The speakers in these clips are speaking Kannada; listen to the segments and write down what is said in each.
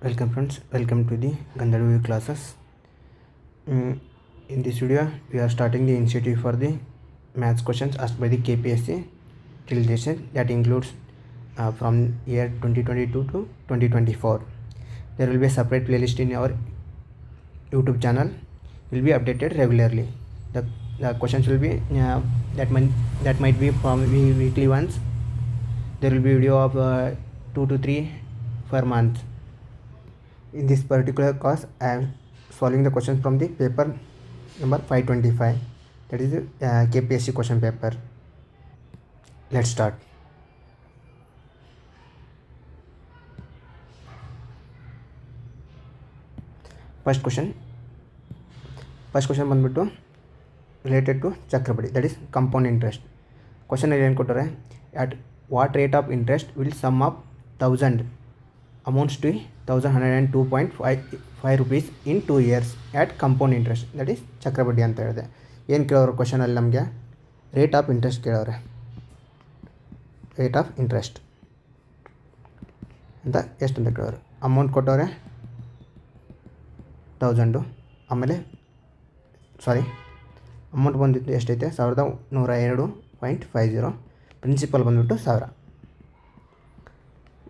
Welcome friends, welcome to the Gandharvi classes. In this video, we are starting the initiative for the maths questions asked by the KPSC till this year, that includes from year 2022 to 2024. There will be a separate playlist in our YouTube channel. Will be updated regularly. The questions will be that might be from weekly ones. There will be video of 2 to 3 per month. In this particular course, I am solving the questions from the paper number 525, that is the KPSC question paper. Let's start. First question ಬಂದ್ಬಿಟ್ಟು related to ಚಕ್ರಬಡ್ಡಿ, that is compound interest. Question ಏನು ಕೊಟ್ಟರೆ, at what rate of interest will sum up 1000 amounts to 1102.5 rupees in 2 years at compound interest, that is ಚಕ್ರಬಡ್ಡಿ ಅಂತ ಹೇಳಿದೆ. ಏನು ಕೇಳೋರು ಕ್ವಶನಲ್ಲಿ ನಮಗೆ ರೇಟ್ ಆಫ್ ಇಂಟ್ರೆಸ್ಟ್ ಕೇಳೋರೆ. ರೇಟ್ ಆಫ್ ಇಂಟ್ರೆಸ್ಟ್ ಅಂತ ಎಷ್ಟು ಅಂತ ಕೇಳೋರು. ಅಮೌಂಟ್ ಕೊಟ್ಟವ್ರೆ 1000, ಆಮೇಲೆ ಅಮೌಂಟ್ ಬಂದಿತ್ತು ಎಷ್ಟೈತೆ 1102.50, ಪ್ರಿನ್ಸಿಪಲ್ ಬಂದುಬಿಟ್ಟು 1000,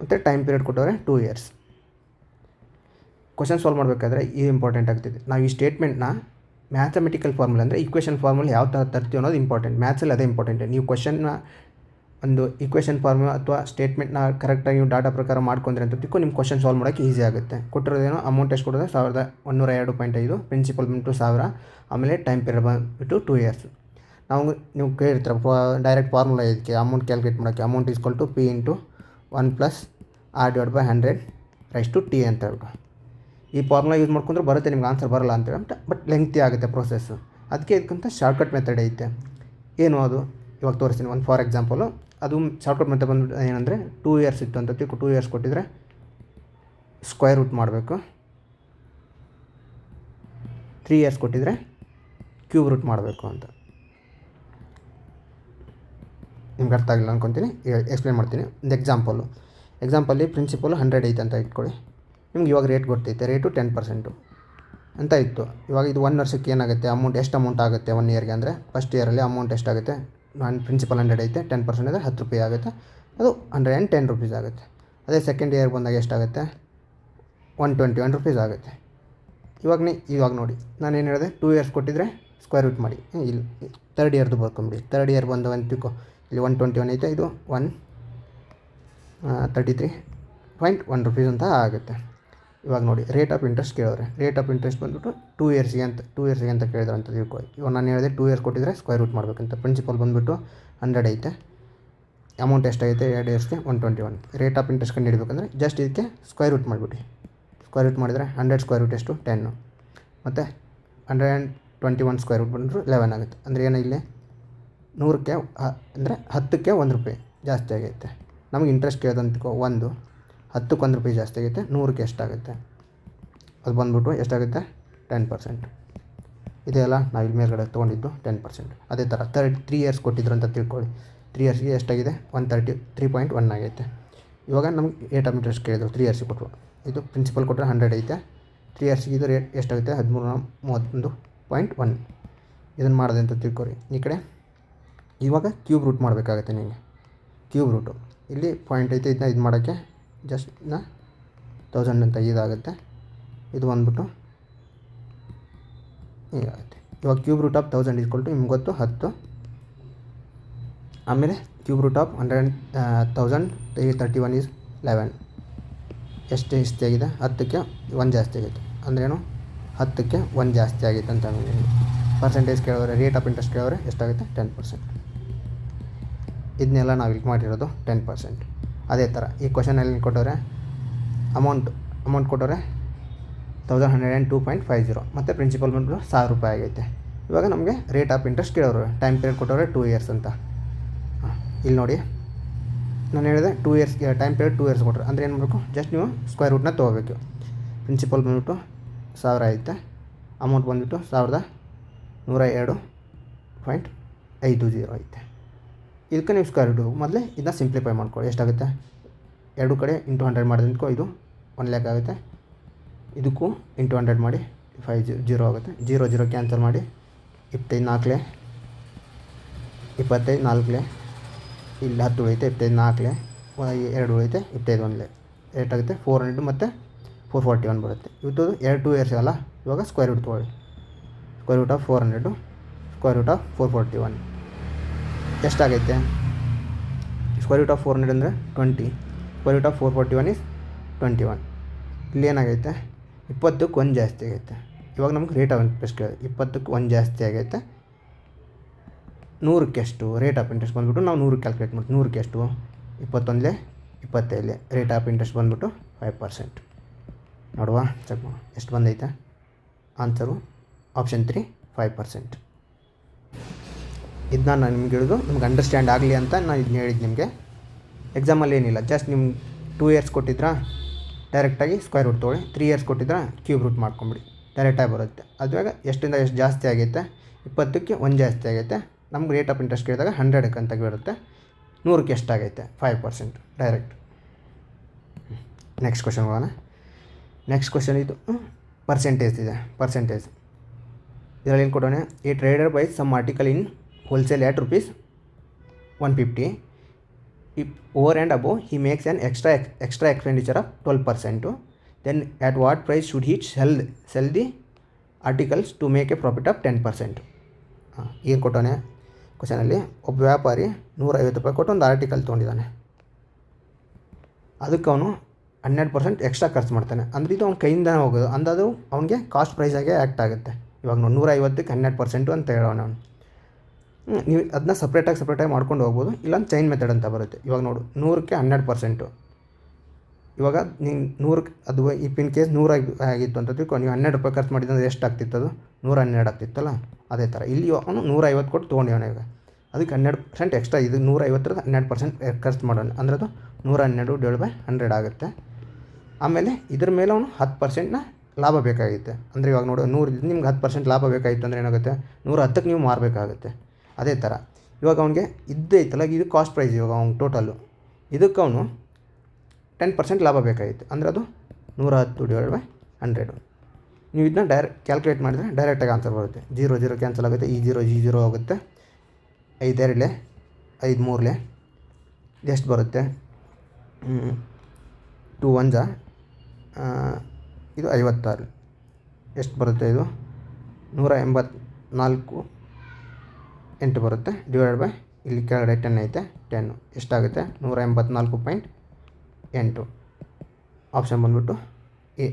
ಮತ್ತು ಟೈಮ್ ಪೀರಿಯಡ್ ಕೊಟ್ಟವ್ರೆ 2 years. ಕ್ವಶನ್ ಸಾಲ್ವ್ ಮಾಡಬೇಕಾದ್ರೆ ಇದು ಇಂಪಾರ್ಟೆಂಟ್ ಆಗ್ತಿದೆ. ನಾವು ಈ ಸ್ಟೇಟ್ಮೆಂಟ್ನ ಮ್ಯಾಥಮೆಟಿಕಲ್ ಫಾರ್ಮುಲಾ ಅಂದರೆ ಈಕ್ವೇಷನ್ ಫಾರ್ಮುಲಾ ಯಾವ ಥರ ತರ್ತೀವಿ ಅನ್ನೋದು ಇಂಪಾರ್ಟೆಂಟ್. ಮ್ಯಾಥ್ಸಲ್ಲಿ ಅದೇ ಇಂಪಾರ್ಟೆಂಟ್. ನೀವು ಕ್ವಶನ್ನ ಒಂದು ಈಕ್ವೇಷನ್ ಫಾರ್ಮುಲಾ ಅಥವಾ ಸ್ಟೇಟ್ಮೆಂಟ್ನ ಕರೆಕ್ಟಾಗಿ ನೀವು ಡಾಟಾ ಪ್ರಕಾರ ಮಾಡ್ಕೊಂಡ್ರೆ ಅಂತ ತಿಳ್ಕೊ ನಿಮ್ಮ ಕ್ವಶನ್ ಸಾಲ್ವ್ ಮಾಡೋಕ್ಕೆ ಈಸಿ ಆಗುತ್ತೆ. ಕೊಟ್ಟಿರೋದೇನೋ ಅಮೌಂಟ್ ಎಷ್ಟು ಕೊಡೋದು 1102.5, ಪ್ರಿನ್ಸಿಪಲ್ ಬಂದುಬಿಟ್ಟು 1000, ಆಮೇಲೆ ಟೈಮ್ ಪೀರಿಯಡ್ ಬಂದುಬಿಟ್ಟು 2 years. ನೀವು ಕೇಳಿರ್ತಾರೆ ಡೈರೆಕ್ಟ್ ಫಾರ್ಮುಲಾ ಇದಕ್ಕೆ ಅಮೌಂಟ್ ಕ್ಯಾಲ್ಕುಲೇಟ್ ಮಾಡೋಕ್ಕೆ. Amount is equal to P into 1+R/100⁻T ಅಂತ ಹೇಳ್ಬಿಟ್ಟು ಈ ಫಾರ್ಮುಲಾ ಯೂಸ್ ಮಾಡ್ಕೊಂಡ್ರೆ ಬರುತ್ತೆ, ನಿಮ್ಗೆ ಆನ್ಸರ್ ಬರೋಲ್ಲ ಅಂತೇಳಿ. ಬಟ್ ಲೆಂಗ್ತಿ ಆಗುತ್ತೆ ಪ್ರೊಸೆಸ್ಸು. ಅದಕ್ಕೆ ಇದಕ್ಕಂತ ಶಾರ್ಟ್ಕಟ್ ಮೆಥಡ್ ಐತೆ. ಏನು ಅದು ಇವಾಗ ತೋರಿಸ್ತೀನಿ. ಒಂದು ಫಾರ್ ಎಕ್ಸಾಂಪಲು, ಅದು ಶಾರ್ಟ್ಕಟ್ ಮೆಥಡ್ ಬಂದು ಏನಂದರೆ 2 years ಇತ್ತು ಅಂತ ತಿಳ್ಕೊ. 2 years ಕೊಟ್ಟಿದ್ರೆ ಸ್ಕ್ವೇರ್ ರೂಟ್ ಮಾಡಬೇಕು. 3 years ಕೊಟ್ಟಿದ್ರೆ ಕ್ಯೂಬ್ ರೂಟ್ ಮಾಡಬೇಕು ಅಂತ. ನಿಮ್ಗೆ ಅರ್ಥ ಆಗಿಲ್ಲ ಅಂದ್ಕೊತೀನಿ, ಎಕ್ಸ್ಪ್ಲೇನ್ ಮಾಡ್ತೀನಿ. ಒಂದು ಎಕ್ಸಾಂಪಲ್ಲಿ ಪ್ರಿನ್ಸಿಪಲ್ 100 ಐತೆ ಅಂತ ಇಟ್ಕೊಳ್ಳಿ. ನಿಮ್ಗೆ ಇವಾಗ ರೇಟ್ ಗೊತ್ತೈತೆ, ರೇಟು 10% ಅಂತ ಇತ್ತು. ಇವಾಗ ಇದು 1 ವರ್ಷಕ್ಕೆ ಏನಾಗುತ್ತೆ, ಎಷ್ಟು ಅಮೌಂಟ್ ಆಗುತ್ತೆ 1 yearಗೆ ಅಂದರೆ ಫಸ್ಟ್ ಇಯರಲ್ಲಿ ಅಮೌಂಟ್ ಎಷ್ಟಾಗುತ್ತೆ, ಪ್ರಿನ್ಸಿಪಲ್ 100 ಐತೆ, 10% ಅಂದರೆ 10 ರೂಪಾಯಿ ಆಗುತ್ತೆ, ಅದು 110 rupees ಆಗುತ್ತೆ. ಅದೇ ಸೆಕೆಂಡ್ ಇಯರ್ ಬಂದಾಗ ಎಷ್ಟಾಗುತ್ತೆ, 121 rupees ಆಗುತ್ತೆ. ಇವಾಗ ನೋಡಿ ನಾನು ಏನು ಹೇಳಿದೆ, 2 years ಕೊಟ್ಟಿದ್ರೆ ಸ್ಕ್ವೇರ್ ರೂಟ್ ಮಾಡಿ. ಇಲ್ಲಿ ಥರ್ಡ್ ಇಯರ್ದು ಬರ್ಕೊಂಬಿಡಿ. ಥರ್ಡ್ ಇಯರ್ ಬಂದು ಅಂತಿಕೋ, ಇಲ್ಲಿ 121 ಐತೆ, ಇದು 133.1 rupees ಅಂತ ಆಗುತ್ತೆ. ಇವಾಗ ನೋಡಿ ರೇಟ್ ಆಫ್ ಇಂಟ್ರೆಸ್ಟ್ ಕೇಳೋರೆ. ರೇಟ್ ಆಫ್ ಇಂಟ್ರೆಸ್ಟ್ ಬಂದುಬಿಟ್ಟು 2 yearsಗೆ ಅಂತ ಕೇಳಿದ್ರು ಅಂತ ತಿಳ್ಕೊಳ್ಳಿ. ಇವಾಗ ನಾನು ಹೇಳಿದೆ 2 years ಕೊಟ್ಟಿದ್ರೆ ಸ್ಕ್ವೇರ್ ರೂಟ್ ಮಾಡಬೇಕಂತ. ಪ್ರಿನ್ಸಿಪಲ್ ಬಂದುಬಿಟ್ಟು 100 ಐತೆ, ಅಮೌಂಟ್ ಎಷ್ಟಾಗೈತೆ 2 yearsಗೆ 121. ರೇಟ್ ಆಫ್ ಇಂಟ್ರೆಸ್ಟ್ ಕಂಡು ಹಿಡಬೇಕಂದ್ರೆ ಜಸ್ಟ್ ಇದಕ್ಕೆ ಸ್ಕ್ವೇರ್ ರೂಟ್ ಮಾಡಿಬಿಟ್ಟು. ಸ್ಕ್ವೇರ್ ರೂಟ್ ಮಾಡಿದರೆ 100 ಸ್ಕ್ವೇರ್ ರೂಟ್ ಎಷ್ಟು 10, ಮತ್ತು 121 ಸ್ಕ್ವೇರ್ ರೂಟ್ ಬಂದರೂ 11 ಆಗುತ್ತೆ. ಅಂದರೆ ಏನು ಇಲ್ಲಿ 100ಕ್ಕೆ ಅಂದರೆ 10ಕ್ಕೆ 1 ರೂಪಾಯಿ ಜಾಸ್ತಿ ಆಗೈತೆ. ನಮಗೆ ಇಂಟ್ರೆಸ್ಟ್ ಕೇಳೋದಂತಕೋ 10ಕ್ಕೆ 1 ರೂಪಾಯಿ ಜಾಸ್ತಿ ಆಗೈತೆ. 100ಕ್ಕೆ ಎಷ್ಟಾಗುತ್ತೆ, ಅದು ಬಂದುಬಿಟ್ಟು ಎಷ್ಟಾಗುತ್ತೆ 10%. ಇದೆಯಲ್ಲ ನಾವು ಇಲ್ಲಿ ಮೇಲ್ಗಡೆ ತೊಗೊಂಡಿದ್ದು 10%. ಅದೇ ಥರ 3 years ಕೊಟ್ಟಿದ್ರು ಅಂತ ತಿಳ್ಕೊಳ್ಳಿ. 3 yearsಗೆ ಎಷ್ಟಾಗಿದೆ 133.1 ಆಗೈತೆ. ಇವಾಗ ನಮ್ಗೆ ರೇಟ್ ಆಫ್ ಇಂಟ್ರೆಸ್ಟ್ ಕೇಳಿದ್ರು 3 yearsಗೆ ಕೊಟ್ಟರು. ಇದು ಪ್ರಿನ್ಸಿಪಲ್ ಕೊಟ್ಟರೆ 100 ಐತೆ, 3 yearsಗೆ ಇದು ರೇಟ್ ಎಷ್ಟಾಗುತ್ತೆ 1331.1. ಇದನ್ನು ಮಾಡಿದೆ ಅಂತ ತಿಳ್ಕೊರಿ. ಈ ಕಡೆ ಇವಾಗ ಕ್ಯೂಬ್ ರೂಟ್ ಮಾಡಬೇಕಾಗುತ್ತೆ ನಿಮಗೆ. ಕ್ಯೂಬ್ ರೂಟು ಇಲ್ಲಿ ಪಾಯಿಂಟ್ ಐತೆ, ಇದನ್ನ ಇದು ಮಾಡೋಕ್ಕೆ ಜಸ್ಟ್ 1000 ಅಂತ ಇದಾಗುತ್ತೆ. ಇದು ಬಂದ್ಬಿಟ್ಟು ಹೀಗಾಗುತ್ತೆ. ಇವಾಗ cube root of 1000 equal to ನಿಮ್ಗೆ ಗೊತ್ತು 10. ಆಮೇಲೆ ಕ್ಯೂಬ್ ರೂಟ್ ಆಫ್ 1031 ಈಸ್ 11. ಎಷ್ಟು ಜಾಸ್ತಿ ಆಗಿದೆ, 10ಕ್ಕೆ 1 ಜಾಸ್ತಿ ಆಗೈತೆ. ಅಂದ್ರೇನು 10ಕ್ಕೆ 1 ಜಾಸ್ತಿ ಆಗೈತೆ ಅಂತ. ಪರ್ಸೆಂಟೇಜ್ ಕೇಳೋರೆ, ರೇಟ್ ಆಫ್ ಇಂಟ್ರೆಸ್ಟ್ ಕೇಳೋರೆ ಎಷ್ಟಾಗುತ್ತೆ 10%. ಇದನ್ನೆಲ್ಲ ನಾವು ಇಲ್ಲಿ ಮಾಡಿರೋದು 10%. ಅದೇ ಥರ ಈ ಕ್ವಶನಲ್ಲಿ ಕೊಟ್ಟವ್ರೆ ಅಮೌಂಟ್ ಕೊಟ್ಟವ್ರೆ 1102.50, ಮತ್ತು ಪ್ರಿನ್ಸಿಪಲ್ ಬಂದು 1000 ರೂಪಾಯಿ ಆಗೈತೆ. ಇವಾಗ ನಮಗೆ ರೇಟ್ ಆಫ್ ಇಂಟ್ರೆಸ್ಟ್ ಕೇಳೋರು. ಟೈಮ್ ಪೀರಿಯಡ್ ಕೊಟ್ಟವ್ರೆ 2 years ಅಂತ. ಇಲ್ಲಿ ನೋಡಿ ನಾನು ಹೇಳಿದೆ 2 yearsಗೆ ಟೈಮ್ ಪೀರಿಯಡ್ 2 years ಕೊಟ್ಟರೆ ಅಂದರೆ ಏನು ಮಾಡಬೇಕು, ಜಸ್ಟ್ ನೀವು ಸ್ಕ್ವೇರ್ ರೂಟ್ನ ತೊಗೋಬೇಕು. ಪ್ರಿನ್ಸಿಪಲ್ ಬಂದುಬಿಟ್ಟು 1000 ಐತೆ, ಅಮೌಂಟ್ ಬಂದುಬಿಟ್ಟು 1102.50 ಐತೆ. ಇದಕ್ಕೆ ನೀವು ಸ್ಕ್ವೇರ್ ರೂಟ್ ಮೊದಲೇ ಇದನ್ನ ಸಿಂಪ್ಲಿಫೈ ಮಾಡ್ಕೊಳ್ಳಿ. ಎಷ್ಟಾಗುತ್ತೆ 2 ಕಡೆ ಇಂಟು 100 ಮಾಡಿದ್ಕೋ ಇದು 1 lakh ಆಗುತ್ತೆ. ಇದಕ್ಕೂ ಇಂಟು 100 ಮಾಡಿ 5 ಆಗುತ್ತೆ. 0 ಕ್ಯಾನ್ಸಲ್ ಮಾಡಿ 25 4 25 4 ಇಲ್ಲಿ 10 ಉಳಿಯುತ್ತೆ. 25 4 2 ಉಳಿಯುತ್ತೆ. 25 1 ಏಟಾಗುತ್ತೆ 400 ಮತ್ತು 441 ಬರುತ್ತೆ. ಇವತ್ತು 2 ಇಯರ್ಸ್ ಅಲ್ಲ. ಇವಾಗ ಸ್ಕ್ವೇರ್ ರೂಟ್ ತೊಗೊಳ್ಳಿ. Square root of 400 square root of 441 ಎಷ್ಟಾಗೈತೆ? ಸ್ಕ್ವೇರ್ ರೂಟ್ ಆಫ್ 400 ಅಂದರೆ 20. Square root of 441 is 21. ಇಲ್ಲಿ ಏನಾಗೈತೆ? 20ಕ್ಕೆ 1 ಜಾಸ್ತಿ ಆಗೈತೆ. ಇವಾಗ ನಮ್ಗೆ ರೇಟ್ ಆಫ್ ಇಂಟ್ರೆಸ್ಟ್ ಕೇಳಿದೆ. 20ಕ್ಕೆ 1 ಜಾಸ್ತಿ ಆಗೈತೆ. 100ಕ್ಕೆ ಎಷ್ಟು? ರೇಟ್ ಆಫ್ ಇಂಟ್ರೆಸ್ಟ್ ಬಂದುಬಿಟ್ಟು ನಾವು 100 ಕ್ಯಾಲ್ಕುಲೇಟ್ ಮಾಡ್ತೀವಿ. 100ಕ್ಕೆ ಎಷ್ಟು? 21 25 ರೇಟ್ ಆಫ್ ಇಂಟ್ರೆಸ್ಟ್ ಬಂದುಬಿಟ್ಟು 5%. ನೋಡುವ, ಚೆಕ್ ಮಾಡುವ ಎಷ್ಟು ಬಂದೈತೆ. Answer option 3 5%. ಇದನ್ನ ನಾನು ನಿಮ್ಗೆ ಹೇಳಿದ್ದು ನಿಮ್ಗೆ ಅಂಡರ್ಸ್ಟ್ಯಾಂಡ್ ಆಗಲಿ ಅಂತ ನಾನು ಇದನ್ನ ಹೇಳಿದ್ದು ನಿಮಗೆ. ಎಕ್ಸಾಮಲ್ಲಿ ಏನಿಲ್ಲ, ಜಸ್ಟ್ ನಿಮ್ಗೆ 2 ಇಯರ್ಸ್ ಕೊಟ್ಟಿದ್ರಾ ಡೈರೆಕ್ಟಾಗಿ ಸ್ಕ್ವೇರ್ ರೂಟ್ ತೊಗೊಳ್ಳಿ. 3 ಇಯರ್ಸ್ ಕೊಟ್ಟಿದ್ರಾ ಕ್ಯೂಬ್ ರೂಟ್ ಮಾಡ್ಕೊಂಬಿಡಿ, ಡೈರೆಕ್ಟಾಗಿ ಬರುತ್ತೆ. ಅದುವಾಗ ಎಷ್ಟಿಂದ ಎಷ್ಟು ಜಾಸ್ತಿ ಆಗೈತೆ? 20ಕ್ಕೆ 1 ಜಾಸ್ತಿ ಆಗೈತೆ. ನಮ್ಗೆ ರೇಟ್ ಆಫ್ ಇಂಟ್ರೆಸ್ಟ್ ಕೇಳಿದಾಗ 100ಕ್ಕೆ ಅಂತ ಬರುತ್ತೆ. 100ಕ್ಕೆ ಎಷ್ಟಾಗೈತೆ? 5% ಡೈರೆಕ್ಟ್. ನೆಕ್ಸ್ಟ್ ಕ್ವಶನ್ ಹೋಗೋಣ. ನೆಕ್ಸ್ಟ್ ಕ್ವಶನ್ ಇದು ಪರ್ಸೆಂಟೇಜ್ ಇದೆ. ಪರ್ಸೆಂಟೇಜ್ ಇದರಲ್ಲಿ ಏನು ಕೊಡೋಣ? A trader buy some article in wholesale at rupees 150. If over and above he makes an extra expenditure of 12%, then at what price should he sell the articles to make a profit of 10%? ಏನು ಕೊಟ್ಟವನೆ ಕ್ವಶನಲ್ಲಿ? ಒಬ್ಬ ವ್ಯಾಪಾರಿ 150 ರೂಪಾಯಿ ಕೊಟ್ಟು ಒಂದು ಆರ್ಟಿಕಲ್ ತೊಗೊಂಡಿದ್ದಾನೆ. ಅದಕ್ಕೆ ಅವನು 12% ಎಕ್ಸ್ಟ್ರಾ ಖರ್ಚು ಮಾಡ್ತಾನೆ. ಅಂದರೆ ಇದು ಅವ್ನ ಕೈಯಿಂದನೇ ಹೋಗೋದು. ಅಂದದು ಅವನಿಗೆ ಕಾಸ್ಟ್ ಪ್ರೈಸಾಗೆ ಆ್ಯಕ್ಟ್ ಆಗುತ್ತೆ. ಇವಾಗ ನೋಡಿ 150ಕ್ಕೆ 12% ಅಂತ ಹೇಳೋಣ ಅವನು. ನೀವು ಅದನ್ನ ಸಪ್ರೇಟಾಗಿ ಮಾಡ್ಕೊಂಡು ಹೋಗ್ಬೋದು. ಇಲ್ಲ ಚೈನ್ ಮೆಥಡ್ ಅಂತ ಬರುತ್ತೆ. ಇವಾಗ ನೋಡು, 100ಕ್ಕೆ 12%. ಇವಾಗ ನೀವು 100ಕ್ಕೆ ಅದು ಇನ್ ಕೇಸ್ 100 ಆಗಿತ್ತು ಅಂತ ತಿಳ್ಕೊ, ನೀವು 12 ರೂಪಾಯಿ ಖರ್ಚು ಮಾಡಿದ್ರೆ ಎಷ್ಟು ಆಗ್ತಿತ್ತು? ಅದು 112 ಆಗ್ತಿತ್ತಲ್ಲ. ಅದೇ ಥರ ಇಲ್ಲಿ ಅವನು 150 ಕೊಟ್ಟು ತೊಗೊಂಡಿವನ. ಈಗ ಅದಕ್ಕೆ 12% ಎಕ್ಸ್ಟ್ರಾ. ಇದು 150ರಲ್ಲಿ 12% ಖರ್ಚು ಮಾಡೋಣ ಅಂದರೆ ಅದು 112/100 ಆಗುತ್ತೆ. ಆಮೇಲೆ ಇದ್ರ ಮೇಲೆ ಅವನು 10%ನ ಲಾಭ ಬೇಕಾಗಿತ್ತೆ. ಅಂದರೆ ಇವಾಗ ನೋಡು, 100 ನಿಮ್ಗೆ 10% ಲಾಭ ಬೇಕಾಗಿತ್ತು ಅಂದರೆ ಏನಾಗುತ್ತೆ? 110ಕ್ಕೆ ನೀವು ಮಾರಬೇಕಾಗುತ್ತೆ. ಅದೇ ಥರ ಇವಾಗ ಅವನಿಗೆ ಇದ್ದೈತಲ್ಲ, ಇದು ಕಾಸ್ಟ್ ಪ್ರೈಸ್. ಇವಾಗ ಅವ್ನು ಟೋಟಲು ಇದಕ್ಕೆ ಅವನು 10% ಲಾಭ ಬೇಕಾಗಿತ್ತು ಅಂದರೆ ಅದು 110/100. ನೀವು ಇದನ್ನ ಕ್ಯಾಲ್ಕುಲೇಟ್ ಮಾಡಿದರೆ ಡೈರೆಕ್ಟಾಗಿ ಆನ್ಸರ್ ಬರುತ್ತೆ. 0 ಕ್ಯಾನ್ಸಲ್ ಆಗುತ್ತೆ. ಈ 0 ಆಗುತ್ತೆ. 5 2 5 3 ಎಷ್ಟು ಬರುತ್ತೆ? 2 1 ಇದು 56. ಎಷ್ಟು ಬರುತ್ತೆ? ಇದು 184 8 ಬರುತ್ತೆ. ಡಿವೈಡ್ ಬೈ ಇಲ್ಲಿ ಕೆಳಗಡೆ 10 ಐತೆ. 10 ಎಷ್ಟಾಗುತ್ತೆ? 184.8. ಆಪ್ಷನ್ ಬಂದುಬಿಟ್ಟು ಎ.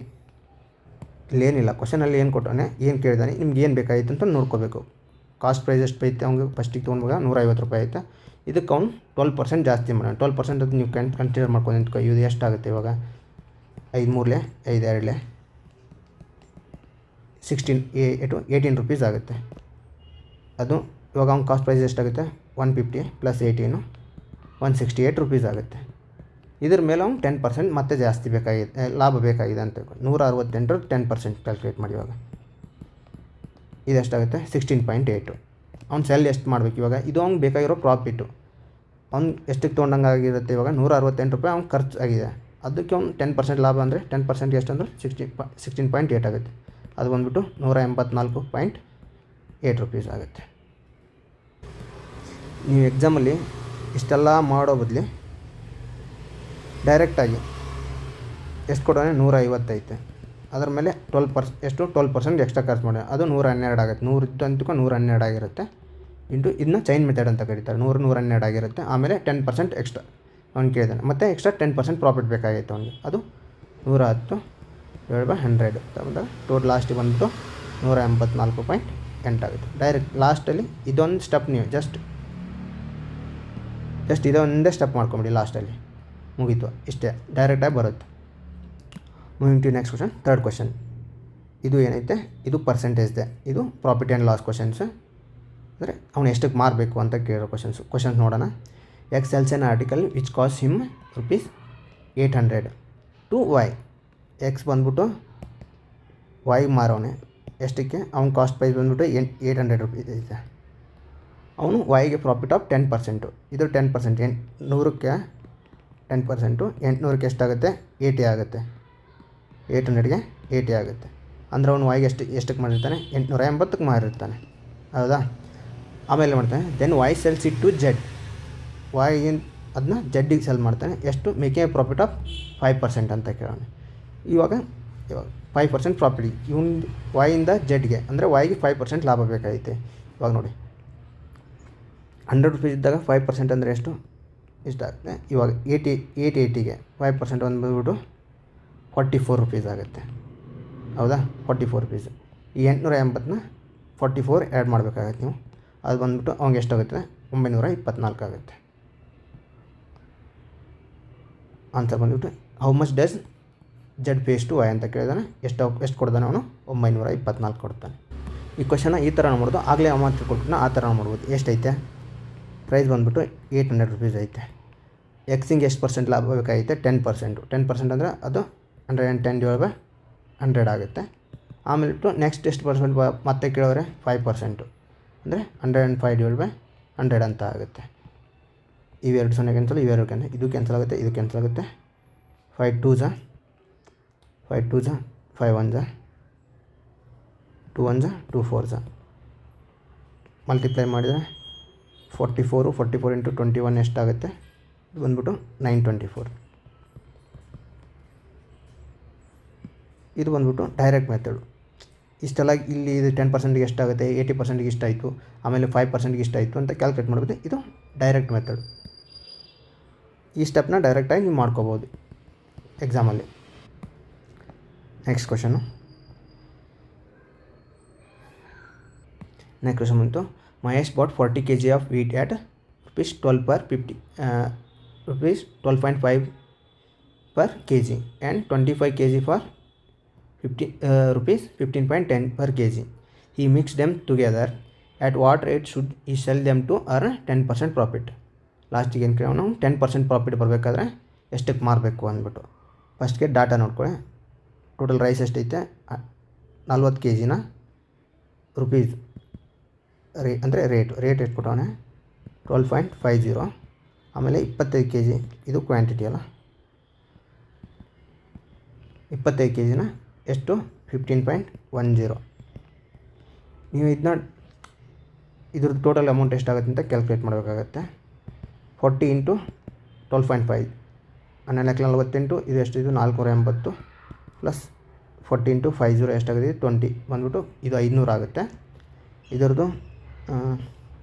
ಇಲ್ಲೇನಿಲ್ಲ, ಕ್ವಶನಲ್ಲಿ ಏನು ಕೊಟ್ಟವನೆ, ಏನು ಕೇಳಿದಾನೆ, ನಿಮ್ಗೆ ಏನು ಬೇಕಾಗಿತ್ತು ಅಂತ ನೋಡ್ಕೋಬೇಕು. ಕಾಸ್ಟ್ ಪ್ರೈಸ್ ಎಷ್ಟು ಐತೆ ಅವ್ನಿಗೆ ಫಸ್ಟಿಗೆ ತೊಗೊಂಡಾಗ 150 ರೂಪಾಯಿ ಐತೆ. ಇದಕ್ಕೆ ಅವ್ನು 12% ಜಾಸ್ತಿ ಮಾಡೋಣ. 12% ಅದು ನೀವು ಕನ್ಸಿಡರ್ ಮಾಡ್ಕೊಂಡು ನಿಂತ್ಕೊ. ಇದು ಎಷ್ಟಾಗುತ್ತೆ? ಇವಾಗ 5 3 5 2 16 18 ರೂಪೀಸ್ ಆಗುತ್ತೆ. ಅದು ಇವಾಗ ಅವ್ನ ಕಾಸ್ಟ್ ಪ್ರೈಸ್ ಎಷ್ಟಾಗುತ್ತೆ? 150 + 18 168 ರೂಪೀಸ್ ಆಗುತ್ತೆ. ಇದ್ರ ಮೇಲೆ ಅವ್ನು 10% ಮತ್ತೆ ಜಾಸ್ತಿ ಬೇಕಾಗಿದೆ, ಲಾಭ ಬೇಕಾಗಿದೆ ಅಂತ 168 10% ಕ್ಯಾಲ್ಕುಲೇಟ್ ಮಾಡಿ. ಇವಾಗ ಇದೆಷ್ಟಾಗುತ್ತೆ? 16.8. ಅವ್ನು ಸೆಲ್ ಎಷ್ಟು ಮಾಡಬೇಕು? ಇವಾಗ ಇದು ಅವ್ನಿಗೆ ಬೇಕಾಗಿರೋ ಪ್ರಾಫಿಟ್ಟು. ಅವ್ನು ಎಷ್ಟಕ್ಕೆ ತೊಗೊಂಡಂಗೆ ಆಗಿರುತ್ತೆ? ಇವಾಗ 168 ರೂಪಾಯಿ ಅವ್ನು ಖರ್ಚು ಆಗಿದೆ. ಅದಕ್ಕೆ ಅವ್ನು 10% ಲಾಭ ಅಂದರೆ 10% ಎಷ್ಟು ಅಂದರೆ 16.8 ಆಗುತ್ತೆ. ಅದು ಬಂದುಬಿಟ್ಟು 184.8 ರೂಪೀಸ್ ಆಗುತ್ತೆ. ನೀವು ಎಕ್ಸಾಮಲ್ಲಿ ಇಷ್ಟೆಲ್ಲ ಮಾಡೋ ಬದಲಿ ಡೈರೆಕ್ಟಾಗಿ ಎಷ್ಟು ಕೊಡೋಣ? 150 ಐತೆ. ಅದ್ರ ಮೇಲೆ 12% ಎಕ್ಸ್ಟ್ರಾ ಖರ್ಚು ಮಾಡಿ ಅದು 112 ಆಗುತ್ತೆ. 100 ಅಂತೂ 112 ಆಗಿರುತ್ತೆ. ಇಂಟು ಇದನ್ನ ಚೈನ್ ಮೆಥಡ್ ಅಂತ ಕರೀತಾರೆ. 112 ಆಗಿರುತ್ತೆ. ಆಮೇಲೆ 10% ಎಕ್ಸ್ಟ್ರಾ ಅವ್ನು ಕೇಳಿದಾನೆ. ಮತ್ತು ಎಕ್ಸ್ಟ್ರಾ 10% ಪ್ರಾಫಿಟ್ ಬೇಕಾಗಿತ್ತು ಅವನಿಗೆ. ಅದು 110/100 ಬಂದಾಗ ಟೋಟಲ್ ಲಾಸ್ಟಿಗೆ ಬಂದುಬಿಟ್ಟು 184.8 ಆಗುತ್ತೆ. ಡೈರೆಕ್ಟ್ ಲಾಸ್ಟಲ್ಲಿ ಇದೊಂದು ಸ್ಟೆಪ್ ನೀವು ಜಸ್ಟ್ ಇದೊಂದೇ ಸ್ಟೆಪ್ ಮಾಡ್ಕೊಂಬಿಡಿ. ಲಾಸ್ಟಲ್ಲಿ ಮುಗೀತು. ಇಷ್ಟೇ, ಡೈರೆಕ್ಟಾಗಿ ಬರುತ್ತೆ. Moving to next question. Third question ಇದು ಏನೈತೆ? ಇದು ಪರ್ಸೆಂಟೇಜ್ದೆ. ಇದು ಪ್ರಾಫಿಟ್ ಆ್ಯಂಡ್ ಲಾಸ್ ಕ್ವಶನ್ಸ್. ಅಂದರೆ ಅವನು ಎಷ್ಟಕ್ಕೆ ಮಾರಬೇಕು ಅಂತ ಕೇಳೋ ಕ್ವಶನ್ಸ್ ನೋಡೋಣ. X sells an article which cost him ₹800 to Y. X ಬಂದ್ಬಿಟ್ಟು ವೈ ಮಾರೋನೆ ಎಷ್ಟಕ್ಕೆ? ಅವ್ನ ಕಾಸ್ಟ್ ಪ್ರೈಸ್ ಬಂದ್ಬಿಟ್ಟು 800 ರೂಪೀಸ್ ಐತೆ. ಅವನು ವೈಗೆ ಪ್ರಾಫಿಟ್ ಆಫ್ 10%. ಇದು 10%. 100ಕ್ಕೆ 10%. 800ಕ್ಕೆ ಎಷ್ಟಾಗುತ್ತೆ? 80 ಆಗುತ್ತೆ. 800ಗೆ 80 ಆಗುತ್ತೆ. ಅಂದರೆ ಅವನು ವೈಗೆ ಎಷ್ಟಕ್ಕೆ ಮಾಡಿರ್ತಾನೆ, 880ಕ್ಕೆ ಮಾರಿರ್ತಾನೆ. ಹೌದಾ? ಆಮೇಲೆ ಮಾಡ್ತಾನೆ then Y sells it to Z. ವೈಗಿನ ಅದನ್ನ ಜಡ್ಡಿಗೆ ಸೆಲ್ ಮಾಡ್ತಾನೆ. ಎಷ್ಟು? ಮೇಕಿಂಗ್ ಎ ಪ್ರಾಫಿಟ್ ಆಫ್ 5% ಅಂತ ಕೇಳೋಣ. ಇವಾಗ 5% ಪ್ರಾಫಿಟ್ ಇವನ್ ವೈಯಿಂದ ಜೆಡ್ಗೆ, ಅಂದರೆ ವೈಗೆ 5% ಲಾಭ ಬೇಕಾಗೈತೆ. ಇವಾಗ ನೋಡಿ 100 ರೂಪೀಸ್ ಇದ್ದಾಗ 5% ಅಂದರೆ ಎಷ್ಟು? ಇಷ್ಟಾಗುತ್ತೆ. ಇವಾಗ 80ಗೆ 5% ಬಂದುಬಿಟ್ಟು 44 ರೂಪೀಸ್ ಆಗುತ್ತೆ. ಹೌದಾ? 44 ರೂಪೀಸ್. ಈ 880ನ 44 ಆ್ಯಡ್ ಮಾಡಬೇಕಾಗತ್ತೆ ನೀವು. ಅದು ಬಂದುಬಿಟ್ಟು ಅವ್ನಿಗೆ ಎಷ್ಟಾಗುತ್ತೆ? 924 ಆಗುತ್ತೆ. ಆನ್ಸರ್ ಬಂದುಬಿಟ್ಟು how much does Z pays to Y ಅಂತ ಕೇಳಿದಾನೆ. ಎಷ್ಟು ಕೊಡ್ತಾನೆ ಅವನು? 924 ಕೊಡ್ತಾನೆ. ಈ ಕ್ವಶನ ಈ ಥರ ಮಾಡ್ಬೋದು. ಆಗಲೇ ಅಮೌಂಟ್ ಕೊಟ್ಟು ಆ ಥರ ಮಾಡ್ಬೋದು. ಎಷ್ಟೈತೆ ಪ್ರೈಸ್ ಬಂದುಬಿಟ್ಟು 800 ರೂಪೀಸ್ ಐತೆ. ಎಕ್ಸಿಂಗ್ ಎಷ್ಟು ಪರ್ಸೆಂಟ್ ಲಾಭ ಬೇಕಾಗೈತೆ? 10%. 10% ಅಂದರೆ ಅದು 110/100 ಆಗುತ್ತೆ. ಆಮೇಲೆ ಬಿಟ್ಟು ನೆಕ್ಸ್ಟ್ ಎಷ್ಟು ಪರ್ಸೆಂಟ್ ಮತ್ತೆ ಕೇಳೋರೆ? 5%, ಅಂದರೆ 105/100 ಅಂತ ಆಗುತ್ತೆ. ಇವೆರಡು 0 ಕ್ಯಾನ್ಸಲ್, ಇವೆರಡು ಕ್ಯಾನ್ಸಲ್, ಇದು ಕ್ಯಾನ್ಸಲ್ ಆಗುತ್ತೆ, ಇದು ಕ್ಯಾನ್ಸಲ್ ಆಗುತ್ತೆ. 5 2s 5 1s 2 1s 2 4s multiply ಮಾಡಿದರೆ 44 ಇಂಟು 21 ಎಷ್ಟಾಗುತ್ತೆ? ಇದು ಬಂದ್ಬಿಟ್ಟು 924. ಇದು ಬಂದ್ಬಿಟ್ಟು ಡೈರೆಕ್ಟ್ ಮೆಥಡು. ಇಷ್ಟೆಲ್ಲ ಇಲ್ಲಿ ಇದು 10%ಗೆ ಎಷ್ಟಾಗುತ್ತೆ, 80%ಗೆ ಇಷ್ಟಾಯಿತು, ಆಮೇಲೆ 5%ಗೆ ಇಷ್ಟಾಯಿತು ಅಂತ ಕ್ಯಾಲ್ಕುಲೇಟ್ ಮಾಡ್ಬೋದು. ಇದು ಡೈರೆಕ್ಟ್ ಮೆಥಡ್. ಈ ಸ್ಟೆಪ್ನ ಡೈರೆಕ್ಟಾಗಿ ನೀವು ಮಾಡ್ಕೋಬೋದು ಎಕ್ಸಾಮಲ್ಲಿ. Next question. ನೆಕ್ಸ್ಟ್ ಕ್ವಶನ್ ಬಂತು Mahesh bought 40 kg of wheat at ₹12 per 50 ₹12.5 per kg and 25 kg for ₹15.10 per kg. He mixed them together. At what rate should he sell them to earn 10% profit? ಲಾಸ್ಟಿಗೆ ಏನು ಕೇಳೋಣ? 10% ಪ್ರಾಫಿಟ್ ಬರಬೇಕಾದ್ರೆ ಎಷ್ಟಕ್ಕೆ ಮಾರಬೇಕು ಅಂದ್ಬಿಟ್ಟು. ಫಸ್ಟ್ಗೆ ಡಾಟಾ ನೋಡ್ಕೊಳ್ಳಿ. ಟೋಟಲ್ ರೈಸ್ ಎಷ್ಟೈತೆ? 40 kgನ ರುಪೀಸ್ ಅಂದರೆ ರೇಟ್ ಎಷ್ಟು ಕೊಟ್ಟವನೆ? 12.50. ಆಮೇಲೆ 25 kg ಇದು ಕ್ವಾಂಟಿಟಿ ಅಲ್ಲ, 25 kgನ ಎಷ್ಟು? 15.10. ನೀವು ಇದ್ರದ್ದು ಟೋಟಲ್ ಅಮೌಂಟ್ ಎಷ್ಟಾಗುತ್ತೆ ಅಂತ ಕ್ಯಾಲ್ಕುಲೇಟ್ ಮಾಡಬೇಕಾಗತ್ತೆ. 40 ಇಂಟು 12.5 1448. ಇದು ಎಷ್ಟು? ಇದು 480 ಪ್ಲಸ್ 40 ಇಂಟು 50 ಎಷ್ಟಾಗುತ್ತೆ? 20 ಬಂದ್ಬಿಟ್ಟು ಇದು 500 ಆಗುತ್ತೆ. ಇದರದ್ದು